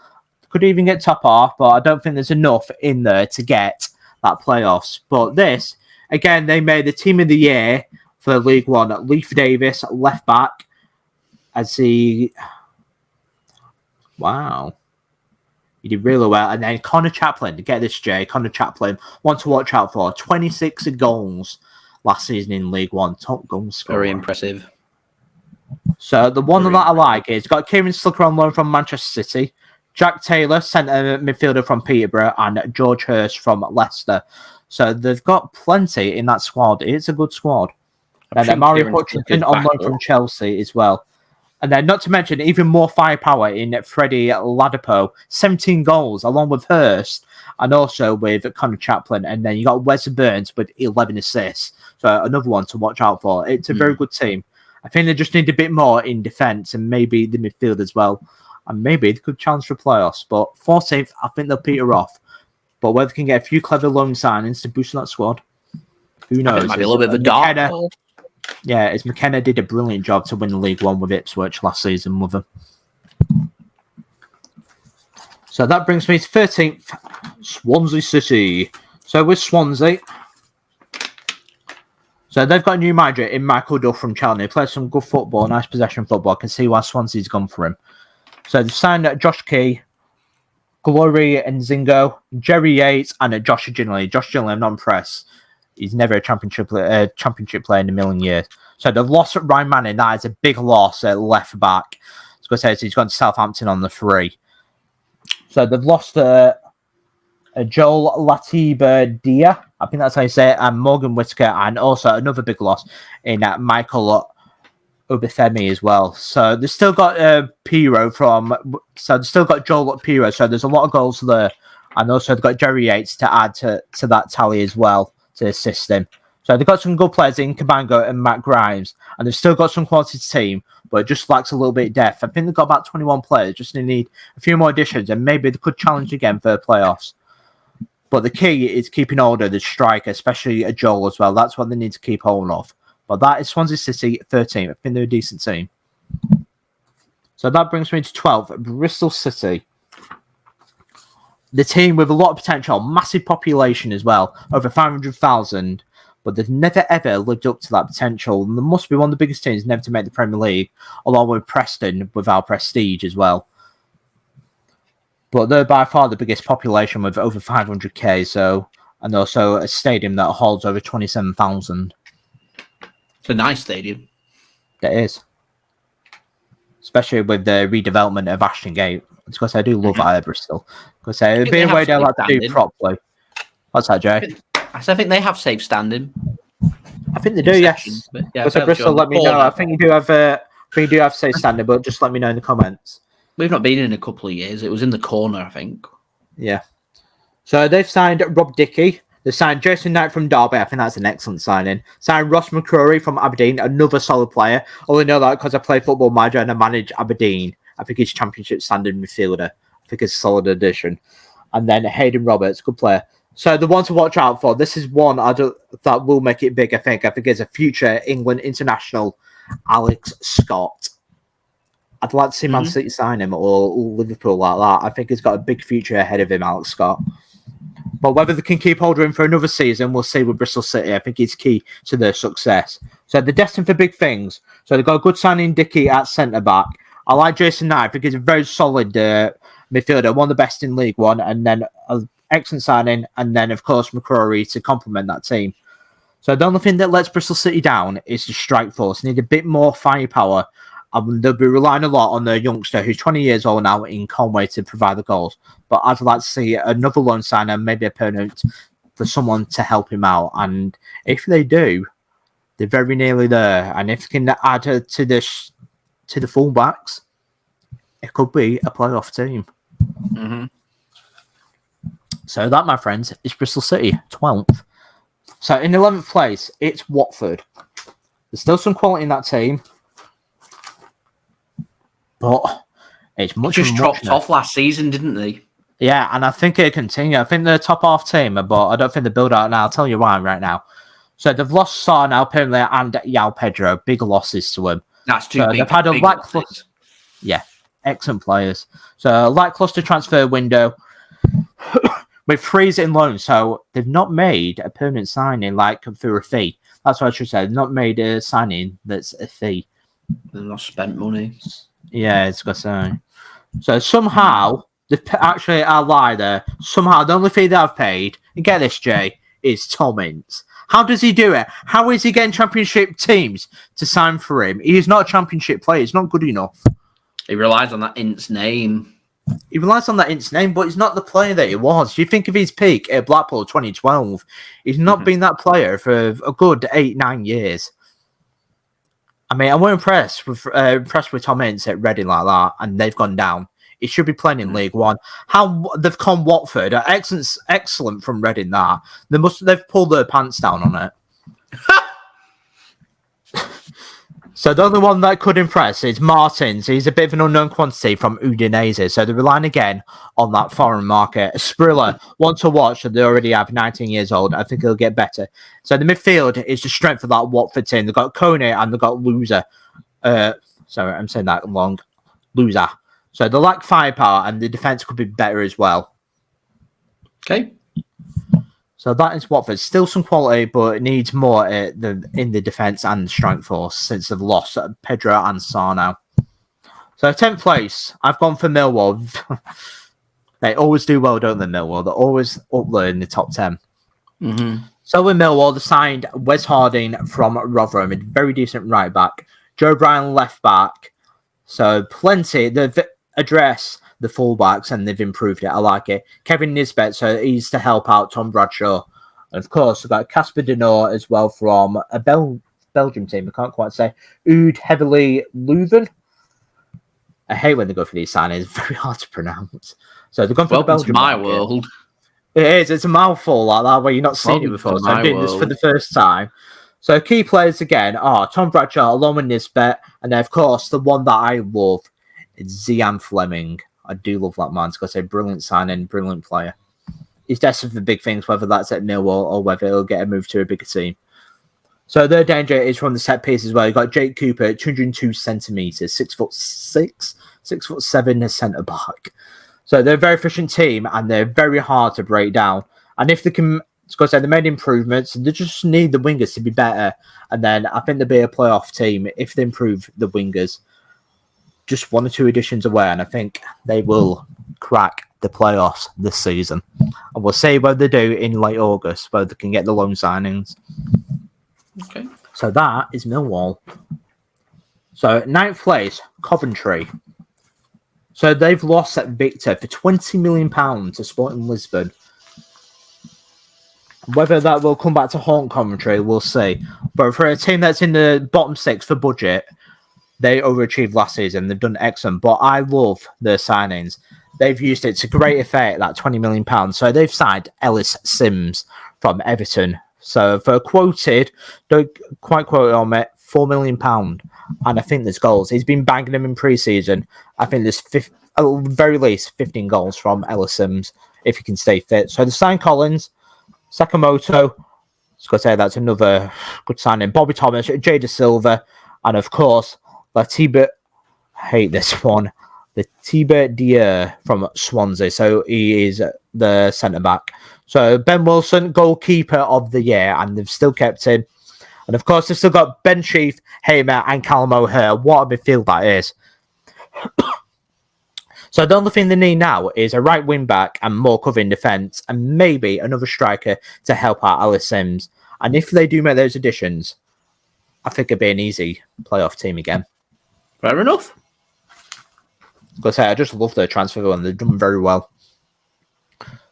Could even get top half, but I don't think there's enough in there to get that playoffs. But this, again, they made the team of the year for League One. Leif Davis, left back, as he... Wow. He did really well. And then Connor Chaplin, to get this, Jay, Connor Chaplin, one to watch out for. 26 goals last season in League One. Top goal scorer. Very impressive. So the one that I like is got Kieran Slicker on loan from Manchester City, Jack Taylor, centre midfielder from Peterborough, and George Hurst from Leicester. So they've got plenty in that squad. It's a good squad. And then Mario Hutchinson on loan from Chelsea as well. And then, not to mention, even more firepower in Freddie Ladapo, 17 goals, along with Hurst, and also with Connor Chaplin. And then you got Wes Burns with 11 assists. So another one to watch out for. It's a very good team. I think they just need a bit more in defence and maybe the midfield as well. And maybe they could challenge for playoffs. But 14th, I think they'll peter off. But whether they can get a few clever loan signings to boost that squad, who knows? It might be a little bit of a dark. Yeah, as McKenna did a brilliant job to win the League One with Ipswich last season with them. So that brings me to 13th, Swansea City. So with Swansea, so they've got a new manager in Michael Duff from Cheltenham. He plays some good football, nice possession football. I can see why Swansea's gone for him. So they've signed Josh Key, Glory Nzingo, Jerry Yates, and Josh Ginley. Josh Ginley, I'm not impressed. He's never a championship player in a million years. So they've lost Ryan Manning. That is a big loss at left back. I was going to say he's gone to Southampton on the free. So they've lost Joel Latiba Dia. I think that's how you say it. And Morgan Whitaker. And also another big loss in Michael Obafemi as well. So they've still got Piro from... So they've still got Joel Piro. So there's a lot of goals there. And also they've got Jerry Yates to add to that tally as well, to assist him. So they've got some good players in Cabango and Matt Grimes, and they've still got some quality team, but it just lacks a little bit of depth. I think they've got about 21 players, just need a few more additions, and maybe they could challenge again for the playoffs. But the key is keeping hold of the striker, especially a Joel as well. That's what they need to keep hold of. But that is Swansea City 13. I think they're a decent team. So that brings me to 12th, Bristol City. The team with a lot of potential, massive population as well, over 500,000, but they've never ever lived up to that potential. And they must be one of the biggest teams never to make the Premier League, along with Preston, with our prestige as well. But they're by far the biggest population with over 500k, so, and also a stadium that holds over 27,000. It's a nice stadium. It is. Especially with the redevelopment of Ashton Gate. Because I do love that at Bristol. Because it'd be a way they like to do properly. What's that, Jay? I think they have safe standing. I think they do, yes. Because Bristol, let me know. I think you do have safe standing, but just let me know in the comments. We've not been in a couple of years. It was in the corner, I think. Yeah. So they've signed Rob Dickey. They signed Jason Knight from Derby. I think that's an excellent signing. Signed Ross McCrory from Aberdeen, another solid player. Only know that because I play Football Manager and I manage Aberdeen. I think he's Championship standard midfielder. I think it's a solid addition. And then Hayden Roberts, good player. So the one to watch out for, this is one that will make it big, I think. I think it's a future England international, Alex Scott. I'd like to see Man City sign him or Liverpool like that. I think he's got a big future ahead of him, Alex Scott. But whether they can keep hold of him for another season, we'll see with Bristol City. I think he's key to their success. So they're destined for big things. So they've got a good signing, Dickey at centre-back. I like Jason Knight. I think he's a very solid midfielder, one of the best in League One, and then an excellent signing, and then, of course, McCrory to complement that team. So the only thing that lets Bristol City down is the strike force. They need a bit more firepower. They'll be relying a lot on their youngster, who's 20 years old now, in Conway to provide the goals. But I'd like to see another loan signer, maybe a permanent, for someone to help him out. And if they do, they're very nearly there. And if they can add to the fullbacks, it could be a playoff team. Mm-hmm. So that, my friends, is Bristol City, 12th. So in 11th place, it's Watford. There's still some quality in that team. But it's much just dropped off last season, didn't they? Yeah, and I think it'll continue. I think they're a top half team, but I don't think they build out now. I'll tell you why right now. So they've lost Sarr now, permanently, and Yao Pedro. Big losses to them. That's too big. They've had a lackluster. Yeah, excellent players. So lackluster transfer window with freeze in loan. So they've not made a permanent signing like for a fee. That's what I should say. They've not made a signing that's a fee. They've not spent money. Yeah, it's got to say. So somehow, actually, I lie there. Somehow, the only fee that I've paid, and get this, Jay, is Tom Ince. How does he do it? How is he getting championship teams to sign for him? He is not a championship player. He's not good enough. He relies on that Ince name. He relies on that Ince name, but he's not the player that he was. You think of his peak at Blackpool 2012. He's not been that player for a good 8-9 years. I mean, I'm impressed with Tom Ince at Reading like that, and they've gone down. He should be playing in League One. How they've come Watford, excellent from Reading. That they've pulled their pants down on it. So the only one that could impress is Martins. He's a bit of an unknown quantity from Udinese, so they're relying again on that foreign market. Sprilla, one to watch, they already have 19 years old. I think he'll get better. So the midfield is the strength of that Watford team. They've got Coney and they've got Loser. Sorry, I'm saying that wrong. Loser. So they lack firepower, and the defence could be better as well. Okay. So that is Watford. Still some quality, but it needs more in the defence and strike force since they've lost Pedro and Sarr now. So 10th place, I've gone for Millwall. They always do well, don't they, Millwall? They're always up there in the top 10. Mm-hmm. So with Millwall, they signed Wes Harding from Rotherham, a very decent right back. Joe Bryan left back. So plenty. They've addressed the fullbacks and they've improved it. I like it. Kevin Nisbet, so he's to help out Tom Bradshaw. And of course, we've got Casper Denor as well from a Belgium team. I can't quite say. Oud Heavily Leuven. I hate when they go for these signings. It's very hard to pronounce. So they've gone for the Belgium. Welcome to my world. It is. It's a mouthful like that where you're not seen it before. So I'm doing this for the first time. So key players again are Tom Bradshaw along with Nisbet. And then, of course, the one that I love is Zian Fleming. I do love that man. It's got to say brilliant signing, brilliant player. He's destined for big things, whether that's at Millwall or whether he'll get a move to a bigger team. So their danger is from the set piece as well. You've got Jake Cooper, 202 centimetres, 6'6", 6'7" as centre back. So they're a very efficient team and they're very hard to break down. And if they can, because they made improvements, they just need the wingers to be better. And then I think they'll be a playoff team if they improve the wingers. Just 1 or 2 additions away, and I think they will crack the playoffs this season. And we'll see what they do in late August, whether they can get the loan signings. Okay. So that is Millwall. So 9th place, Coventry. So they've lost at Victor for £20 million to Sporting Lisbon. Whether that will come back to haunt Coventry, we'll see. But for a team that's in the bottom 6 for budget, they overachieved last season. They've done excellent, but I love their signings. They've used it to great effect, that £20 million. So they've signed Ellis Sims from Everton. So for quoted, don't quite quote on it, £4 million. And I think there's goals. He's been banging them in pre-season. I think there's at the very least 15 goals from Ellis Sims if he can stay fit. So the sign Collins, Sakamoto, I was going to say that's another good signing. Bobby Thomas, Jada Silva, and of course, Latiba, I hate this one, Latiba Dier from Swansea. So he is the centre-back. So Ben Wilson, goalkeeper of the year, and they've still kept him. And of course, they've still got Ben Sheaf, Hamer, and Callum O'Hare. What a midfield that is. So the only thing they need now is a right wing back and more covering defence, and maybe another striker to help out Ellis Sims. And if they do make those additions, I think it'd be an easy playoff team again. Fair enough. Because I just love their transfer and they've done very well.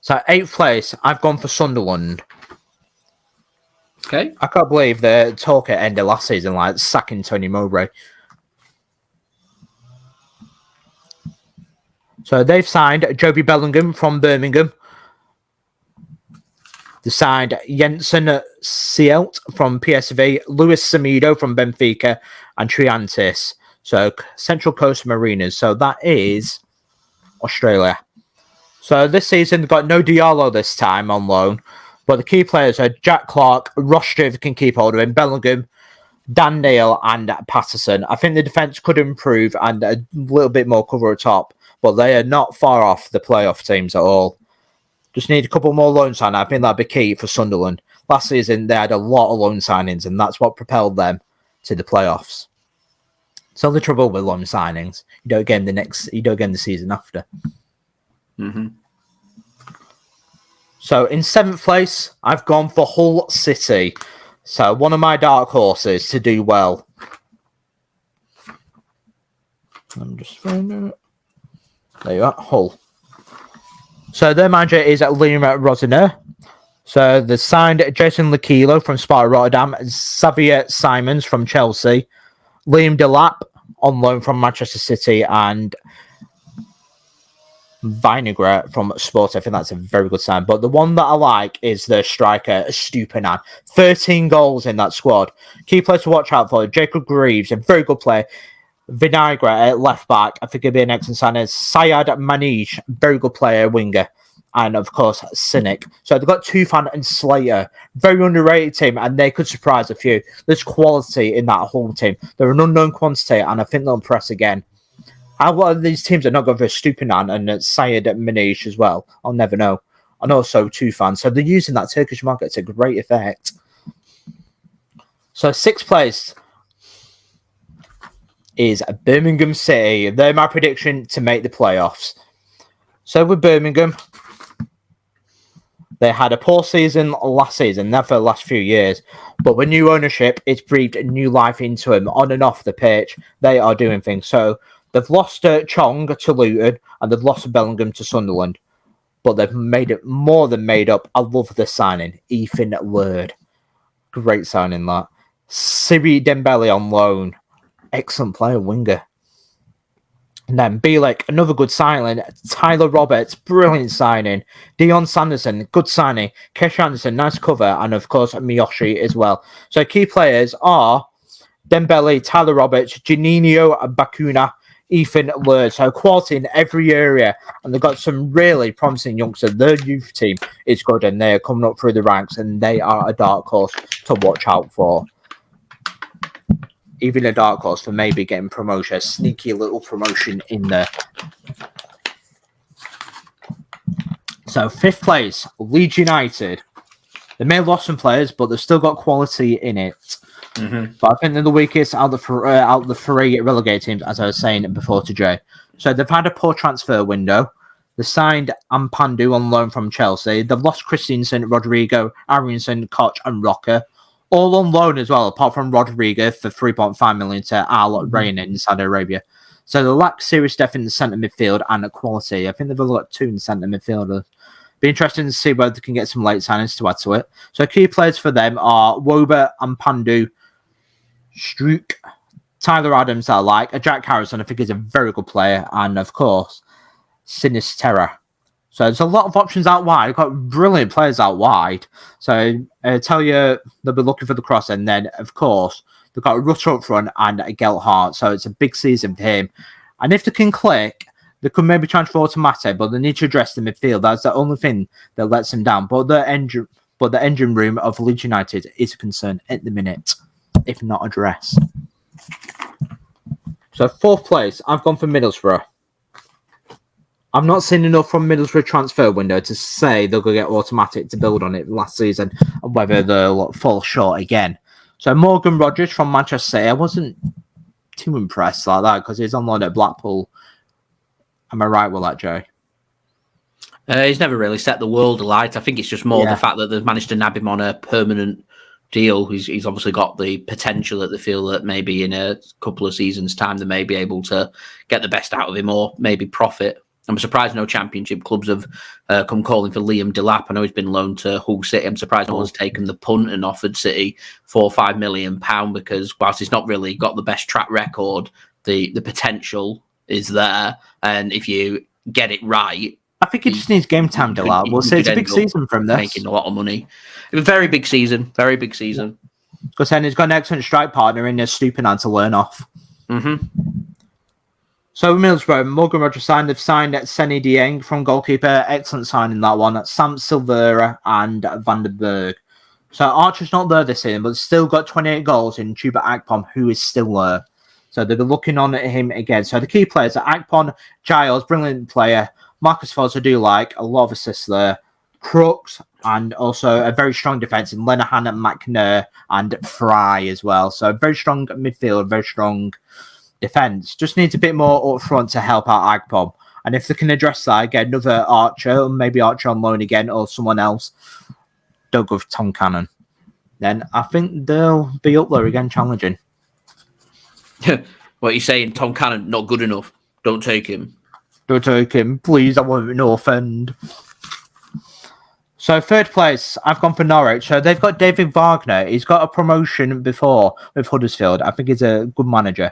So 8th place, I've gone for Sunderland. Okay. I can't believe the talk at end of last season, like sacking Tony Mowbray. So they've signed Joby Bellingham from Birmingham. They signed Jensen Cielt from PSV, Luis Semedo from Benfica, and Triantis. So Central Coast Mariners. So that is Australia. So this season, they've got no Diallo this time on loan. But the key players are Jack Clark, Ross Striv can keep hold of him, Bellingham, Dan Neil, and Patterson. I think the defence could improve and a little bit more cover at top. But they are not far off the playoff teams at all. Just need a couple more loan signings. I think that'd be key for Sunderland. Last season, they had a lot of loan signings, and that's what propelled them to the playoffs. So the trouble with loan signings, you don't get them the season after. Mm-hmm. So in 7th place, I've gone for Hull City. So one of my dark horses to do well. I'm just finding it. There you are, Hull. So their manager is Liam Rosiner. So they signed Jason Lakilo from Sparta Rotterdam, Xavier Simons from Chelsea, Liam Delap on loan from Manchester City, and Vinaigrette from Sport. I think that's a very good sign. But the one that I like is the striker, Stupinan. 13 goals in that squad. Key player to watch out for, Jacob Greaves, a very good player. Vinaigrette at left back, I think it'd be an excellent signing. Syed Manish, very good player, winger. And of course, Cynic. So they've got Tufan and Slater. Very underrated team, and they could surprise a few. There's quality in that whole team. They're an unknown quantity, and I think they'll impress again. How lot of these teams are not going for Stupinan and Syed Manish as well? I'll never know. And also Tufan. So they're using that Turkish market to great effect. So 6th place is Birmingham City. They're my prediction to make the playoffs. So with Birmingham, they had a poor season last season, not for the last few years. But with new ownership, it's breathed new life into them on and off the pitch. They are doing things. So they've lost Chong to Luton and they've lost Bellingham to Sunderland. But they've made it more than made up. I love the signing. Ethan Word. Great signing that. Siri Dembele on loan. Excellent player, winger. And then Bielik, another good signing. Tyler Roberts, brilliant signing. Dion Sanderson, good signing. Kesh Anderson, nice cover. And of course, Miyoshi as well. So key players are Dembele, Tyler Roberts, Juninho Bakuna, Ethan Lurd. So quality in every area. And they've got some really promising youngsters. Their youth team is good and they're coming up through the ranks and they are a dark horse to watch out for. Even a dark horse for maybe getting promotion, a sneaky little promotion in there. So 5th place, Leeds United. They may have lost some players, but they've still got quality in it. Mm-hmm. But I think they're the weakest out of the 3 relegated teams, as I was saying before to Jay. So they've had a poor transfer window. They signed Ampandu on loan from Chelsea. They've lost Christensen, Rodrigo, Aronson, Koch, and Rocker. All on loan as well, apart from Rodrigo for $3.5 million to Al Rayn in Saudi Arabia. So they lack serious depth in the centre midfield and quality. I think they've only got 2 in centre midfielders. Be interesting to see whether they can get some late signings to add to it. So key players for them are Woba, Ampandu, Struik, Tyler Adams, I like. Jack Harrison, I think, is a very good player. And of course, Sinisterra. So there's a lot of options out wide. We've got brilliant players out wide. So I tell you, they'll be looking for the cross. And then, of course, they've got a Rutter up front and a Gelhardt. So it's a big season for him. And if they can click, they could maybe transfer automatic, but they need to address the midfield. That's the only thing that lets them down. But the engine room of Leeds United is a concern at the minute, if not addressed. So 4th place, I've gone for Middlesbrough. I've not seen enough from Middlesbrough transfer window to say they'll go get automatic to build on it last season and whether they'll fall short again. So Morgan Rogers from Manchester City, I wasn't too impressed like that because he's on loan at Blackpool. Am I right with that, Joe? He's never really set the world alight. I think it's just more the fact that they've managed to nab him on a permanent deal. He's obviously got the potential that they feel that maybe in a couple of seasons' time they may be able to get the best out of him or maybe profit. I'm surprised no Championship clubs have come calling for Liam Delap. I know he's been loaned to Hull City. I'm surprised no one's taken the punt and offered City £4 or £5 million because whilst he's not really got the best track record, the potential is there. And if you get it right, I think he just needs game time, Delap. We'll say it's a big season from this. Making a lot of money. A very big season. Very big season. Because then he's got an excellent strike partner in Stupinan to learn off. Mm-hmm. So Middlesbrough, Morgan Rogers signed Seny Dieng from goalkeeper. Excellent signing that one. Sam Silvera and Van den Berg. So Archer's not there this season, but still got 28 goals in Chuba Akpom, who is still there. So they'll be looking on at him again. So the key players are Akpom, Giles, brilliant player. Marcus Foss, I do like. A lot of assists there. Crooks, and also a very strong defence in Lenihan and McNair and Fry as well. So a very strong midfield, very strong defence. Just needs a bit more up front to help out Akpom. And if they can address that, get another Archer, maybe Archer on loan again or someone else, don't go for Tom Cannon. Then I think they'll be up there again challenging. What are you saying? Tom Cannon, not good enough. Don't take him. Don't take him. Please, I won't offend. So 3rd place, I've gone for Norwich. So they've got David Wagner. He's got a promotion before with Huddersfield. I think he's a good manager.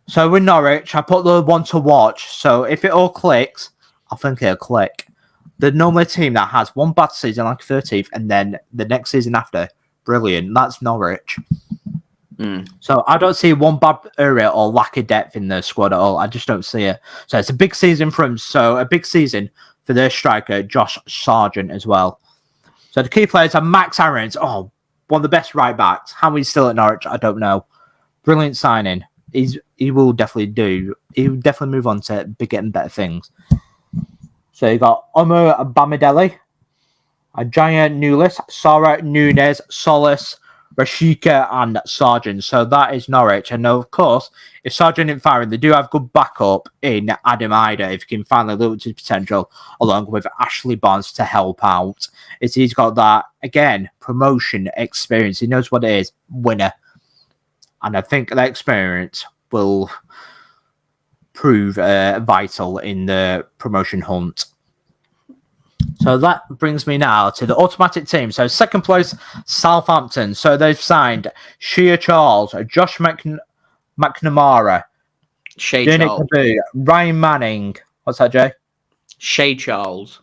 So with Norwich, I put the one to watch. So if it all clicks, I think it'll click. They're normally a team that has one bad season, like 13th, and then the next season after, brilliant. That's Norwich. So I don't see one bad area or lack of depth in the squad at all. I just don't see it. So it's a big season for him. So a big season for their striker, Josh Sargent, as well. So the key players are Max Aarons. Oh, one of the best right backs. How he's still at Norwich, I don't know. Brilliant signing. He will definitely do. He will definitely move on to bigger and better things. So you got Omo Bamidele, Ajaya Nulis, Sara Nunes, Solis, Rashika and Sargent. So that is Norwich. And of course, if Sargent isn't firing, they do have good backup in Adam Ida if he can finally live up to his potential, along with Ashley Barnes to help out. He's got that, again, promotion experience. He knows what it is, winner. And I think that experience will prove vital in the promotion hunt. So that brings me now to the automatic team. So 2nd place, Southampton. So they've signed Shea Charles, Josh McNamara, Cabu, Ryan Manning. What's that, Jay? Shea Charles.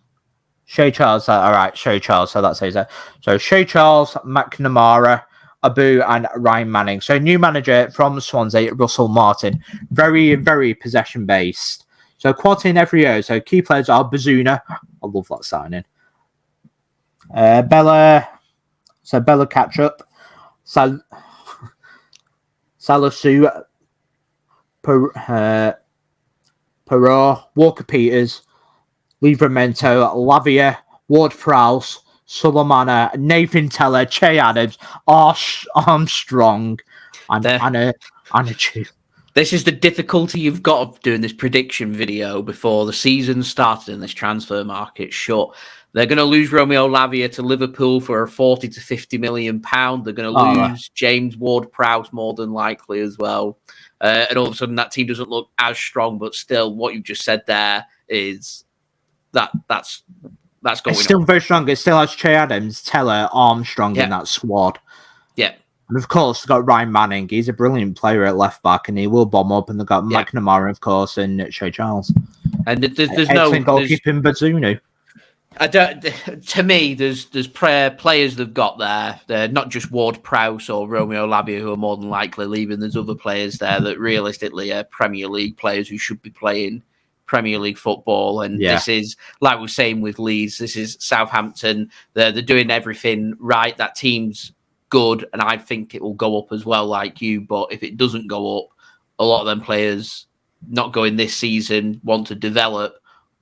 All right, Shea Charles. So that says that. So Shea Charles, McNamara, Abu, and Ryan Manning. So new manager from Swansea, Russell Martin. Very, very possession-based. So quality in every area. So key players are Bazuna. I love that signing. Bella Ketchup. Salasu. Perot. Walker Peters. Livramento. Lavia. Ward-Prowse. Sulemana. Nathan Teller. Che Adams. Armstrong. And Anna Chu. This is the difficulty you've got of doing this prediction video before the season started and this transfer market shut. They're going to lose Romeo Lavia to Liverpool for a 40 to 50 million pound. They're going to lose James Ward-Prowse more than likely as well. And all of a sudden that team doesn't look as strong, but still what you've just said there is that's going on. It's still very strong. It still has Che Adams, Teller, Armstrong in that squad. Yeah. And of course, they've got Ryan Manning. He's a brilliant player at left back, and he will bomb up. And they've got McNamara, of course, and Shea Charles. And there's no goalkeeping Bazunu. I don't. To me, there's players they've got there. They're not just Ward-Prowse or Romeo Lavia who are more than likely leaving. There's other players there that realistically are Premier League players who should be playing Premier League football. And this is, like we're saying with Leeds, this is Southampton. They're doing everything right. That team's good, and I think it will go up as well, like you. But if it doesn't go up, a lot of them players not going this season want to develop.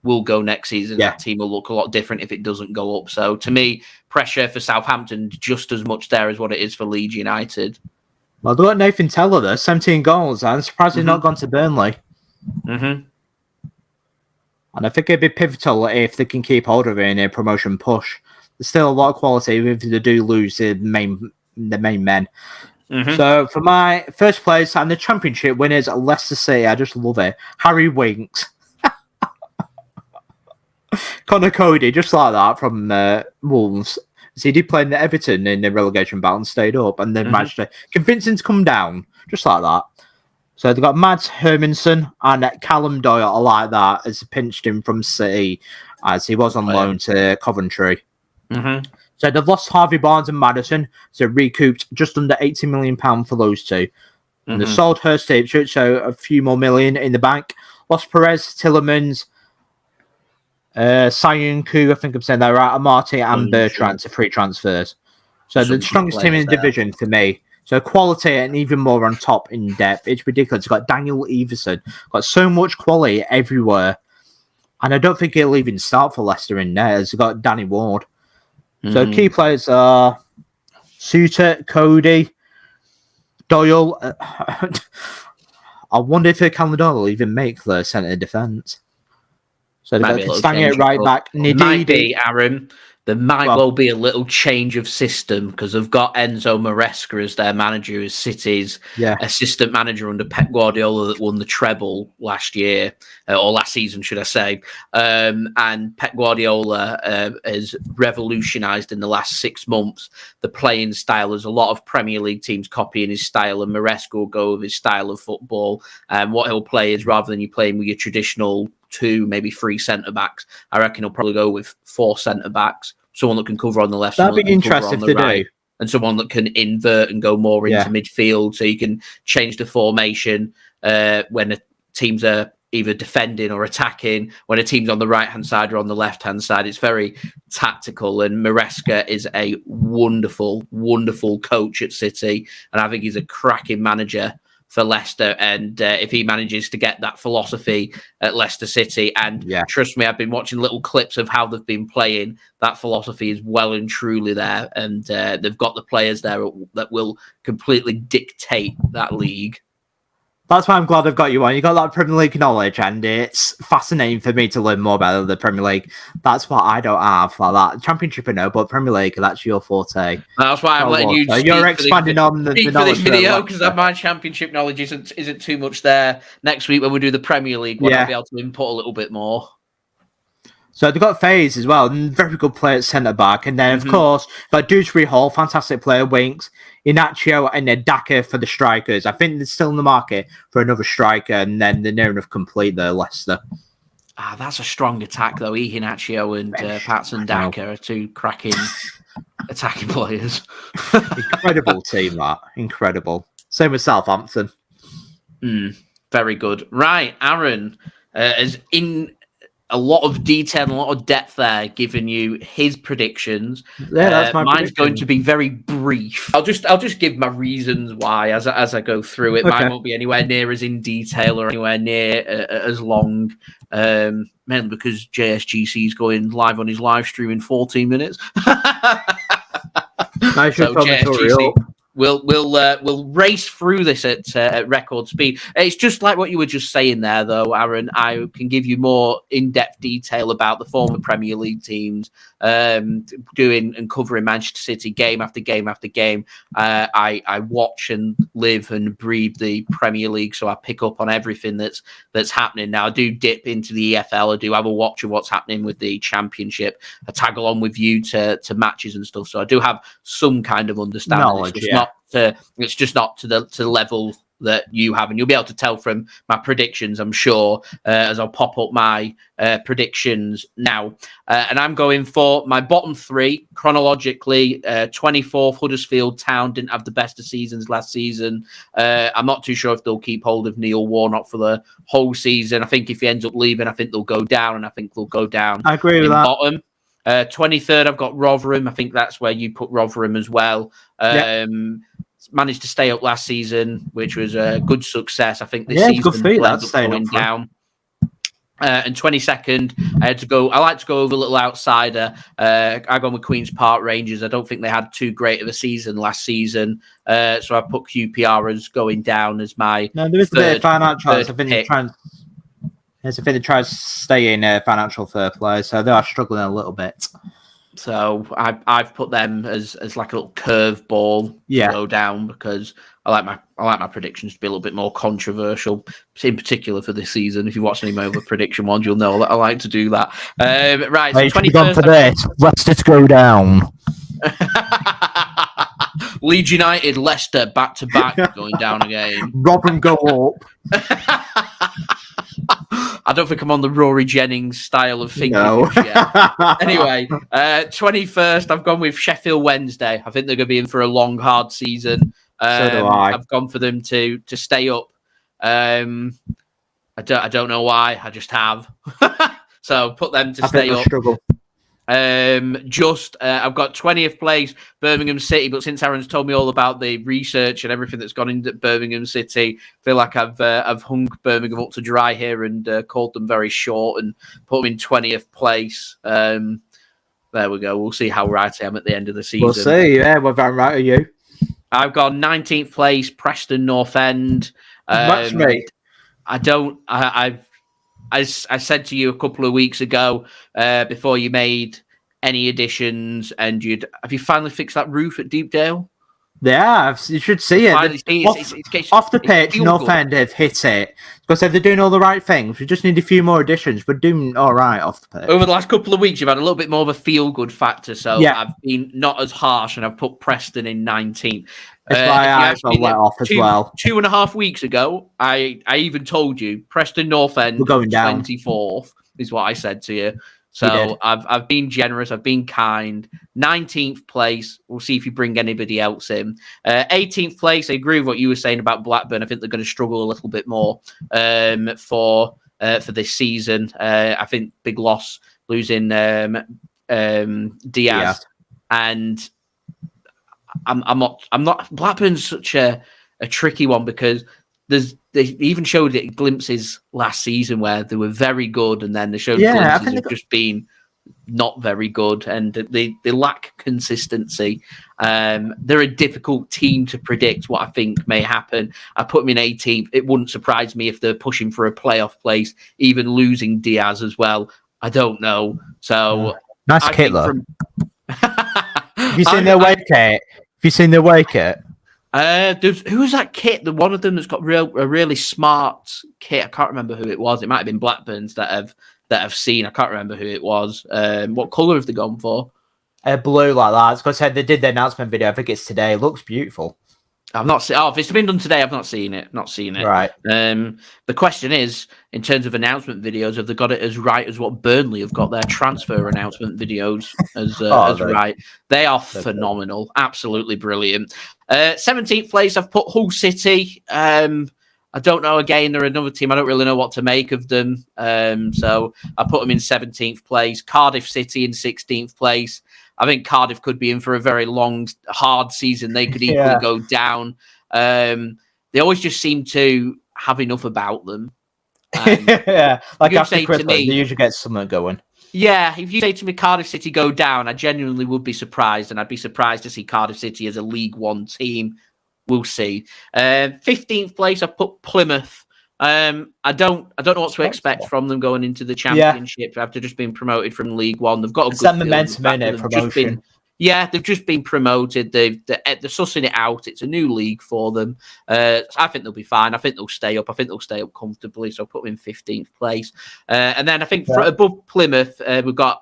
Will go next season. That team will look a lot different if it doesn't go up. So to me, pressure for Southampton just as much there as what it is for Leeds United. Well, they've got Nathan Teller there, 17 goals. I'm surprised he's not gone to Burnley. And I think it'd be pivotal if they can keep hold of it in a promotion push. There's still a lot of quality if they do lose the main men. So for my first place and the championship winners, Leicester City, I just love it. Harry Winks. Connor Cody, just like that, from Wolves. So he did play in Everton in the relegation battle and stayed up, and then managed to convince him to come down, just like that. So they've got Mads Hermansen and Callum Doyle, I like that, as pinched him from City, as he was on loan to Coventry. So they've lost Harvey Barnes and Maddison, so recouped just under £80 million for those two. And they sold Hurst to Ipswich, so a few more million in the bank. Lost Perez, Tillemans, Sayunku, I think I'm saying that right, Amati and Bertrand to free transfers. So the strongest team in the division for me. So quality and even more on top in depth. It's ridiculous. It's got Daniel Everson. Got so much quality everywhere. And I don't think he'll even start for Leicester in there. It's got Danny Ward. So key players are Suter, Cody, Doyle. I wonder if Callum Doyle will even make the centre defence. So they've got Stanley right back. Might be, Aaron. There might well be a little change of system because they've got Enzo Maresca as their manager, as City's assistant manager under Pep Guardiola that won the treble last year, or last season, should I say. And Pep Guardiola has revolutionised in the last 6 months the playing style. There's a lot of Premier League teams copying his style, and Maresca will go with his style of football. And what he'll play is, rather than you playing with your traditional 2, maybe 3 centre-backs, I reckon he'll probably go with 4 centre-backs. Someone that can cover on the left, that'd be interesting if they do, and someone that can invert and go more into midfield, so you can change the formation when the teams are either defending or attacking. When a team's on the right hand side or on the left hand side, it's very tactical. And Maresca is a wonderful, wonderful coach at City, and I think he's a cracking manager for Leicester. And if he manages to get that philosophy at Leicester City, and trust me, I've been watching little clips of how they've been playing, that philosophy is well and truly there. And they've got the players there that will completely dictate that league. That's why I'm glad I've got you on. You got that Premier League knowledge, and it's fascinating for me to learn more about the Premier League. That's what I don't have, like that. Championship, I know, but Premier League, that's your forte. That's why I'm letting you. You're expanding on the knowledge for this video, because my Championship knowledge isn't too much there. Next week when we do the Premier League, I'll be able to input a little bit more. So they've got Faze as well, very good player at centre-back. And then, of course, got Dewsbury Hall, fantastic player, Winks, Inacio, and then Daka for the strikers. I think they're still in the market for another striker, and then they're near enough complete there, Leicester. That's a strong attack, though. Inacio and Patson Daka are 2 cracking attacking players. Incredible team, that. Incredible. Same with Southampton. Very good. Right, Aaron, as in a lot of detail and a lot of depth there, giving you his predictions. Yeah, that's my mine's prediction. going to be very brief. I'll just give my reasons why as I go through it. Mine won't be anywhere near as in detail or anywhere near as long, mainly because JSGC is going live on his live stream in 14 minutes. Nice, so JSGC. We'll race through this at record speed. It's just like what you were just saying there, though, Aaron. I can give you more in-depth detail about the former Premier League teams, doing and covering Manchester City game after game after game. I watch and live and breathe the Premier League, so I pick up on everything that's happening. Now, I do dip into the EFL. I do have a watch of what's happening with the Championship. I tag along with you to matches and stuff, so I do have some kind of understanding. Knowledge, it's just not to the level that you have, and you'll be able to tell from my predictions, I'm sure, as I'll pop up my predictions now. And I'm going for my bottom three chronologically. 24th, Huddersfield Town didn't have the best of seasons last season. I'm not too sure if they'll keep hold of Neil Warnock for the whole season. I think if he ends up leaving, I think they'll go down, and I think they'll go down. I agree with that. Bottom. 23rd, I've got Rotherham. I think that's where you put Rotherham as well. Managed to stay up last season, which was a good success. I think this season good feat, ends up going down. And 22nd, I had to go. I like to go over a little outsider. I gone with Queen's Park Rangers. I don't think they had too great of a season last season, so I put QPR as going down as my. No, there is a bit of financial. I think they're trying to stay in financial fair play, so they are struggling a little bit. So I've put them as like a little curveball to go down, because I like my predictions to be a little bit more controversial, in particular for this season. If you watch any of my other prediction ones, you'll know that I like to do that. Right, so 21st for this. Leicester to go down. Leeds United, Leicester back to back going down again. Rotherham go up. I don't think I'm on the Rory Jennings style of thinking yet. Anyway, 21st, I've gone with Sheffield Wednesday. I think they're going to be in for a long, hard season. So do I. I've gone for them to stay up. I don't know why. I just have. So put them to stay up. Struggle. I've got 20th place Birmingham City, but since Aaron's told me all about the research and everything that's gone into Birmingham City, I feel like I've hung Birmingham up to dry here and called them very short and put them in 20th place. There we go. We'll see how right I am at the end of the season. We'll see. Yeah, whether I'm right or you. I've got 19th place Preston North End. That's me. I said to you a couple of weeks ago, before you made any additions, and have you finally fixed that roof at Deepdale? Yeah, you should see it. Off the pitch, North End have hit it. Because they're doing all the right things. We just need a few more additions. We're doing all right off the pitch. Over the last couple of weeks, you've had a little bit more of a feel-good factor. So I've been not as harsh, and I've put Preston in 19th. That's why I let off as well. 2.5 weeks ago, I even told you Preston North End we're going down. 24th is what I said to you. So I've been generous. I've been kind. 19th place. We'll see if you bring anybody else in. 18th place. I agree with what you were saying about Blackburn. I think they're going to struggle a little bit more for this season. I think big loss losing Diaz. And I'm not. Blackburn's such a tricky one, because they even showed it glimpses last season where they were very good, and then they showed glimpses of just being not very good, and they lack consistency. They're a difficult team to predict what I think may happen. I put them in 18th. It wouldn't surprise me if they're pushing for a playoff place, even losing Diaz as well. I don't know. So nice kit though. Have you seen their away kit? Have you seen their away kit? Who's that kit? The one of them that's got a really smart kit. I can't remember who it was. It might have been Blackburn's that I've seen. I can't remember who it was. What colour have they gone for? Blue like that. It's because they did the announcement video. I think it's today. It looks beautiful. I've not seen. Oh, if it's been done today, I've not seen it. Right. The question is, in terms of announcement videos, have they got it as right as what Burnley have got their transfer announcement videos as right? They are phenomenal, absolutely brilliant. 17th place, I've put Hull City. I don't know. Again, they're another team. I don't really know what to make of them. So I put them in 17th place. Cardiff City in 16th place. I think Cardiff could be in for a very long, hard season. They could equally go down. They always just seem to have enough about them. Like after Christmas, they usually get something going. Yeah, if you say to me Cardiff City go down, I genuinely would be surprised, and I'd be surprised to see Cardiff City as a League One team. We'll see. 15th place, I've put Plymouth. I don't know what to expect from them going into the Championship after just being promoted from League One. They've got a good momentum in it, promotion. They've just been promoted. They're sussing it out. It's a new league for them. I think they'll be fine. I think they'll stay up. I think they'll stay up comfortably. So I'll put them in 15th place. And then I think above Plymouth, we've got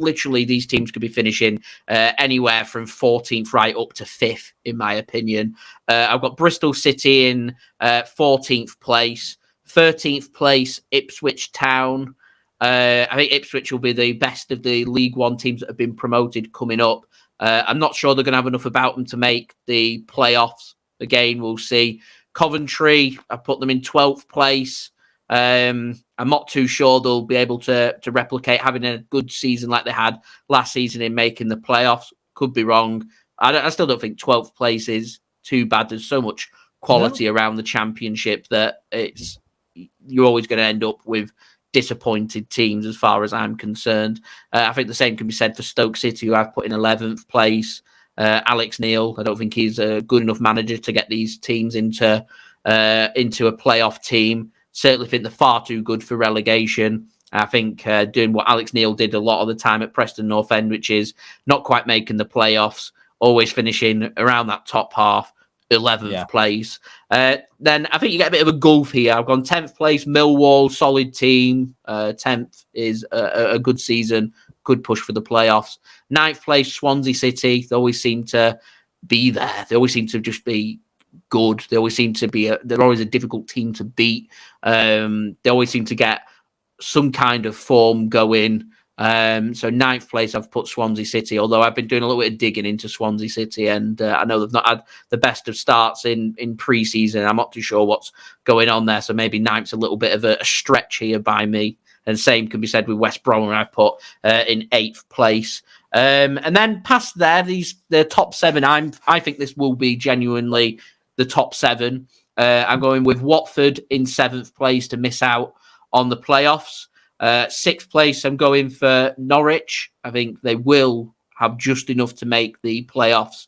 literally these teams could be finishing anywhere from 14th right up to 5th, in my opinion. I've got Bristol City in 14th place. 13th place, Ipswich Town. I think Ipswich will be the best of the League One teams that have been promoted coming up. I'm not sure they're going to have enough about them to make the playoffs. Again, we'll see. Coventry, I put them in 12th place. I'm not too sure they'll be able to replicate having a good season like they had last season in making the playoffs. Could be wrong. I still don't think 12th place is too bad. There's so much quality around the Championship that you're always going to end up with disappointed teams as far as I'm concerned. I think the same can be said for Stoke City, who I've put in 11th place. Alex Neil, I don't think he's a good enough manager to get these teams into a playoff team. Certainly think they're far too good for relegation. I think doing what Alex Neil did a lot of the time at Preston North End, which is not quite making the playoffs, always finishing around that top half, 11th place. Then I think you get a bit of a gulf here. I've gone 10th place, Millwall, solid team. 10th is a good season, good push for the playoffs. 9th place, Swansea City. They always seem to be there. They always seem to just be good. They always seem to be they're always a difficult team to beat. They always seem to get some kind of form going. So 9th place, I've put Swansea City, although I've been doing a little bit of digging into Swansea City, and I know they've not had the best of starts in pre-season. I'm not too sure what's going on there, so maybe 9th's a little bit of a stretch here by me. And same can be said with West Brom, where I've put in 8th place. And then past there, the top 7, I think this will be genuinely the top 7. I'm going with Watford in 7th place to miss out on the playoffs. 6th place, I'm going for Norwich. I think they will have just enough to make the playoffs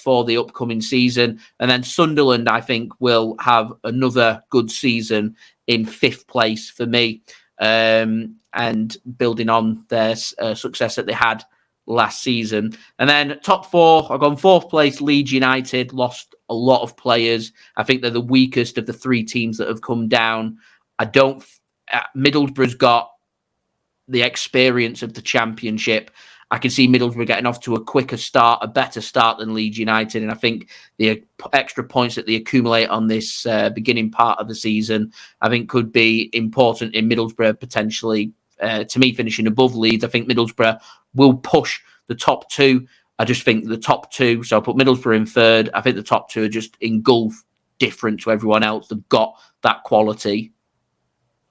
for the upcoming season. And then Sunderland, I think, will have another good season in 5th place for me, and building on their success that they had last season. And then top 4, I've gone 4th place, Leeds United, lost a lot of players. I think they're the weakest of the 3 teams that have come down. Middlesbrough's got the experience of the Championship. I can see Middlesbrough getting off to a quicker start, a better start than Leeds United. And I think the extra points that they accumulate on this beginning part of the season, I think could be important in Middlesbrough potentially, to me, finishing above Leeds. I think Middlesbrough will push the top 2. I just think the top 2, so I put Middlesbrough in 3rd. I think the top 2 are just engulf different to everyone else. They've got that quality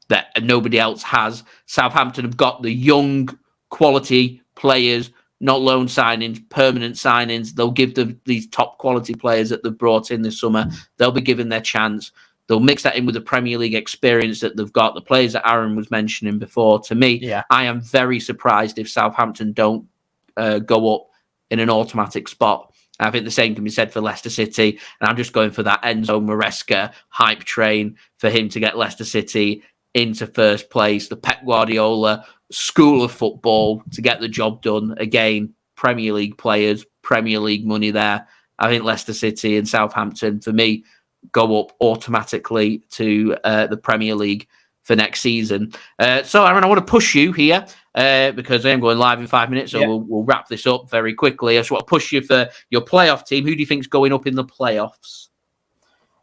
that nobody else has. Southampton have got the young quality players, not loan signings, permanent signings. They'll give these top quality players that they've brought in this summer, they'll be given their chance. They'll mix that in with the Premier League experience that they've got, the players that Aaron was mentioning before. To me, I am very surprised if Southampton don't go up in an automatic spot. I think the same can be said for Leicester City, and I'm just going for that Enzo Maresca hype train for him to get Leicester City into 1st place. The Pep Guardiola school of football to get the job done. Again, Premier League players, Premier League money there. I think Leicester City and Southampton, for me, go up automatically to the Premier League for next season. So, Aaron, I want to push you here because I am going live in 5 minutes, so we'll wrap this up very quickly. I just want to push you for your playoff team. Who do you think is going up in the playoffs?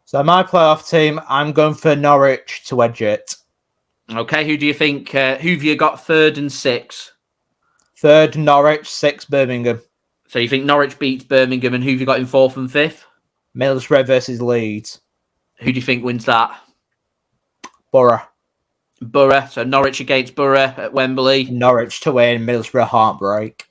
So my playoff team, I'm going for Norwich to edge it. Okay, who do you think? Who have you got 3rd and 6th? 3rd, Norwich, 6th, Birmingham. So you think Norwich beats Birmingham, and who have you got in 4th and 5th? Middlesbrough versus Leeds. Who do you think wins that? Borough. So Norwich against Borough at Wembley. Norwich to win, Middlesbrough heartbreak.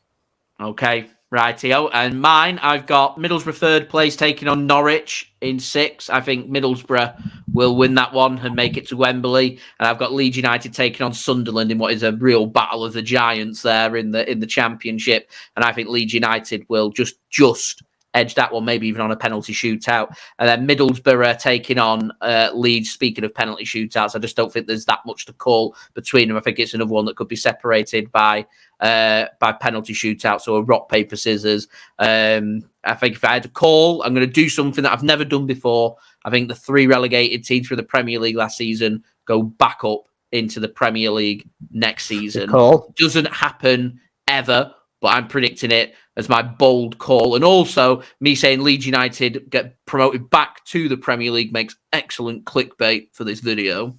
Okay, rightio. And mine, I've got Middlesbrough 3rd place taking on Norwich in 6th. I think Middlesbrough will win that one and make it to Wembley. And I've got Leeds United taking on Sunderland in what is a real battle of the giants there in the Championship. And I think Leeds United will just edge that one, maybe even on a penalty shootout. And then Middlesbrough taking on Leeds. Speaking of penalty shootouts, I just don't think there's that much to call between them. I think it's another one that could be separated by penalty shootouts or rock, paper, scissors. I think if I had to call, I'm going to do something that I've never done before. I think the 3 relegated teams for the Premier League last season go back up into the Premier League next season. Cool. Doesn't happen ever, but I'm predicting it as my bold call. And also, me saying Leeds United get promoted back to the Premier League makes excellent clickbait for this video.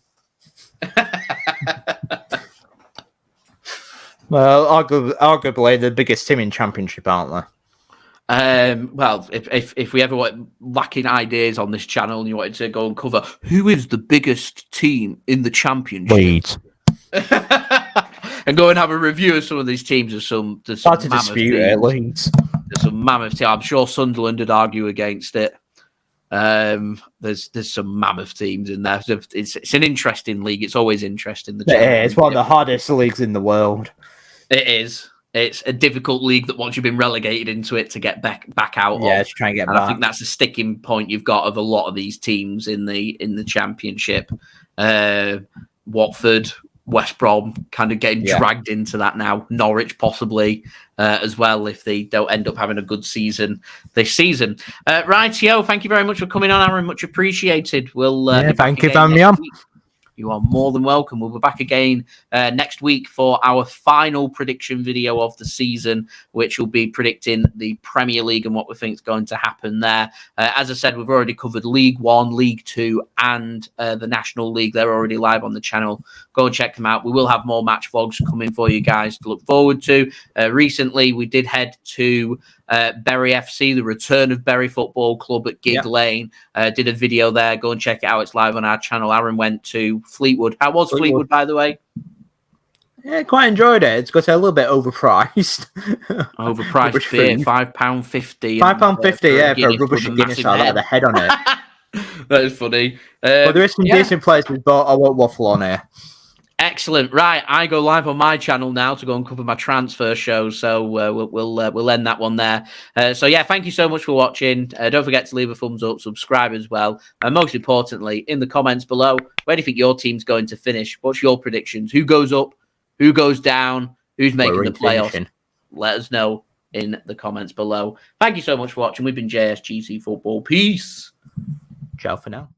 Well, arguably the biggest team in Championship, aren't they? Well, if we ever were lacking ideas on this channel and you wanted to go and cover who is the biggest team in the Championship, Leeds. And go and have a review of some of these teams. There's some Hard to dispute it, Leeds. There's some mammoth teams. I'm sure Sunderland would argue against it. There's some mammoth teams in there. It's an interesting league. It's always interesting. It's one of the hardest leagues in the world. It is. It's a difficult league that once you've been relegated into it to get back out of. Yeah, to try and get back. I think that's a sticking point you've got of a lot of these teams in the Championship. Watford, West Brom kind of getting dragged into that now. Norwich possibly as well if they don't end up having a good season this season. Rightio, thank you very much for coming on, Aaron. Much appreciated. We'll thank you for having me on. You are more than welcome. We'll be back again next week for our final prediction video of the season, which will be predicting the Premier League and what we think is going to happen there. As I said, we've already covered League One, League Two, and the National League. They're already live on the channel. Go and check them out. We will have more match vlogs coming for you guys to look forward to. Recently, we did head to Bury FC, the return of Bury Football Club at Gig Lane. Did a video there. Go and check it out. It's live on our channel. Aaron went to Fleetwood. How was Fleetwood, by the way? Yeah, quite enjoyed it. It's got a little bit overpriced. Overpriced beer, £5.50. £5.50, yeah, for a rubbish Guinness out of the head on it. That is funny. But there is some decent places, but I won't waffle on here. Excellent. Right, I go live on my channel now to go and cover my transfer show, so we'll end that one there. So yeah, thank you so much for watching. Don't forget to leave a thumbs up, subscribe as well, and most importantly, in the comments below, where do you think your team's going to finish? What's your predictions? Who goes up? Who goes down? Who's making the playoffs? Finishing. Let us know in the comments below. Thank you so much for watching. We've been JSGC Football. Peace. Ciao for now.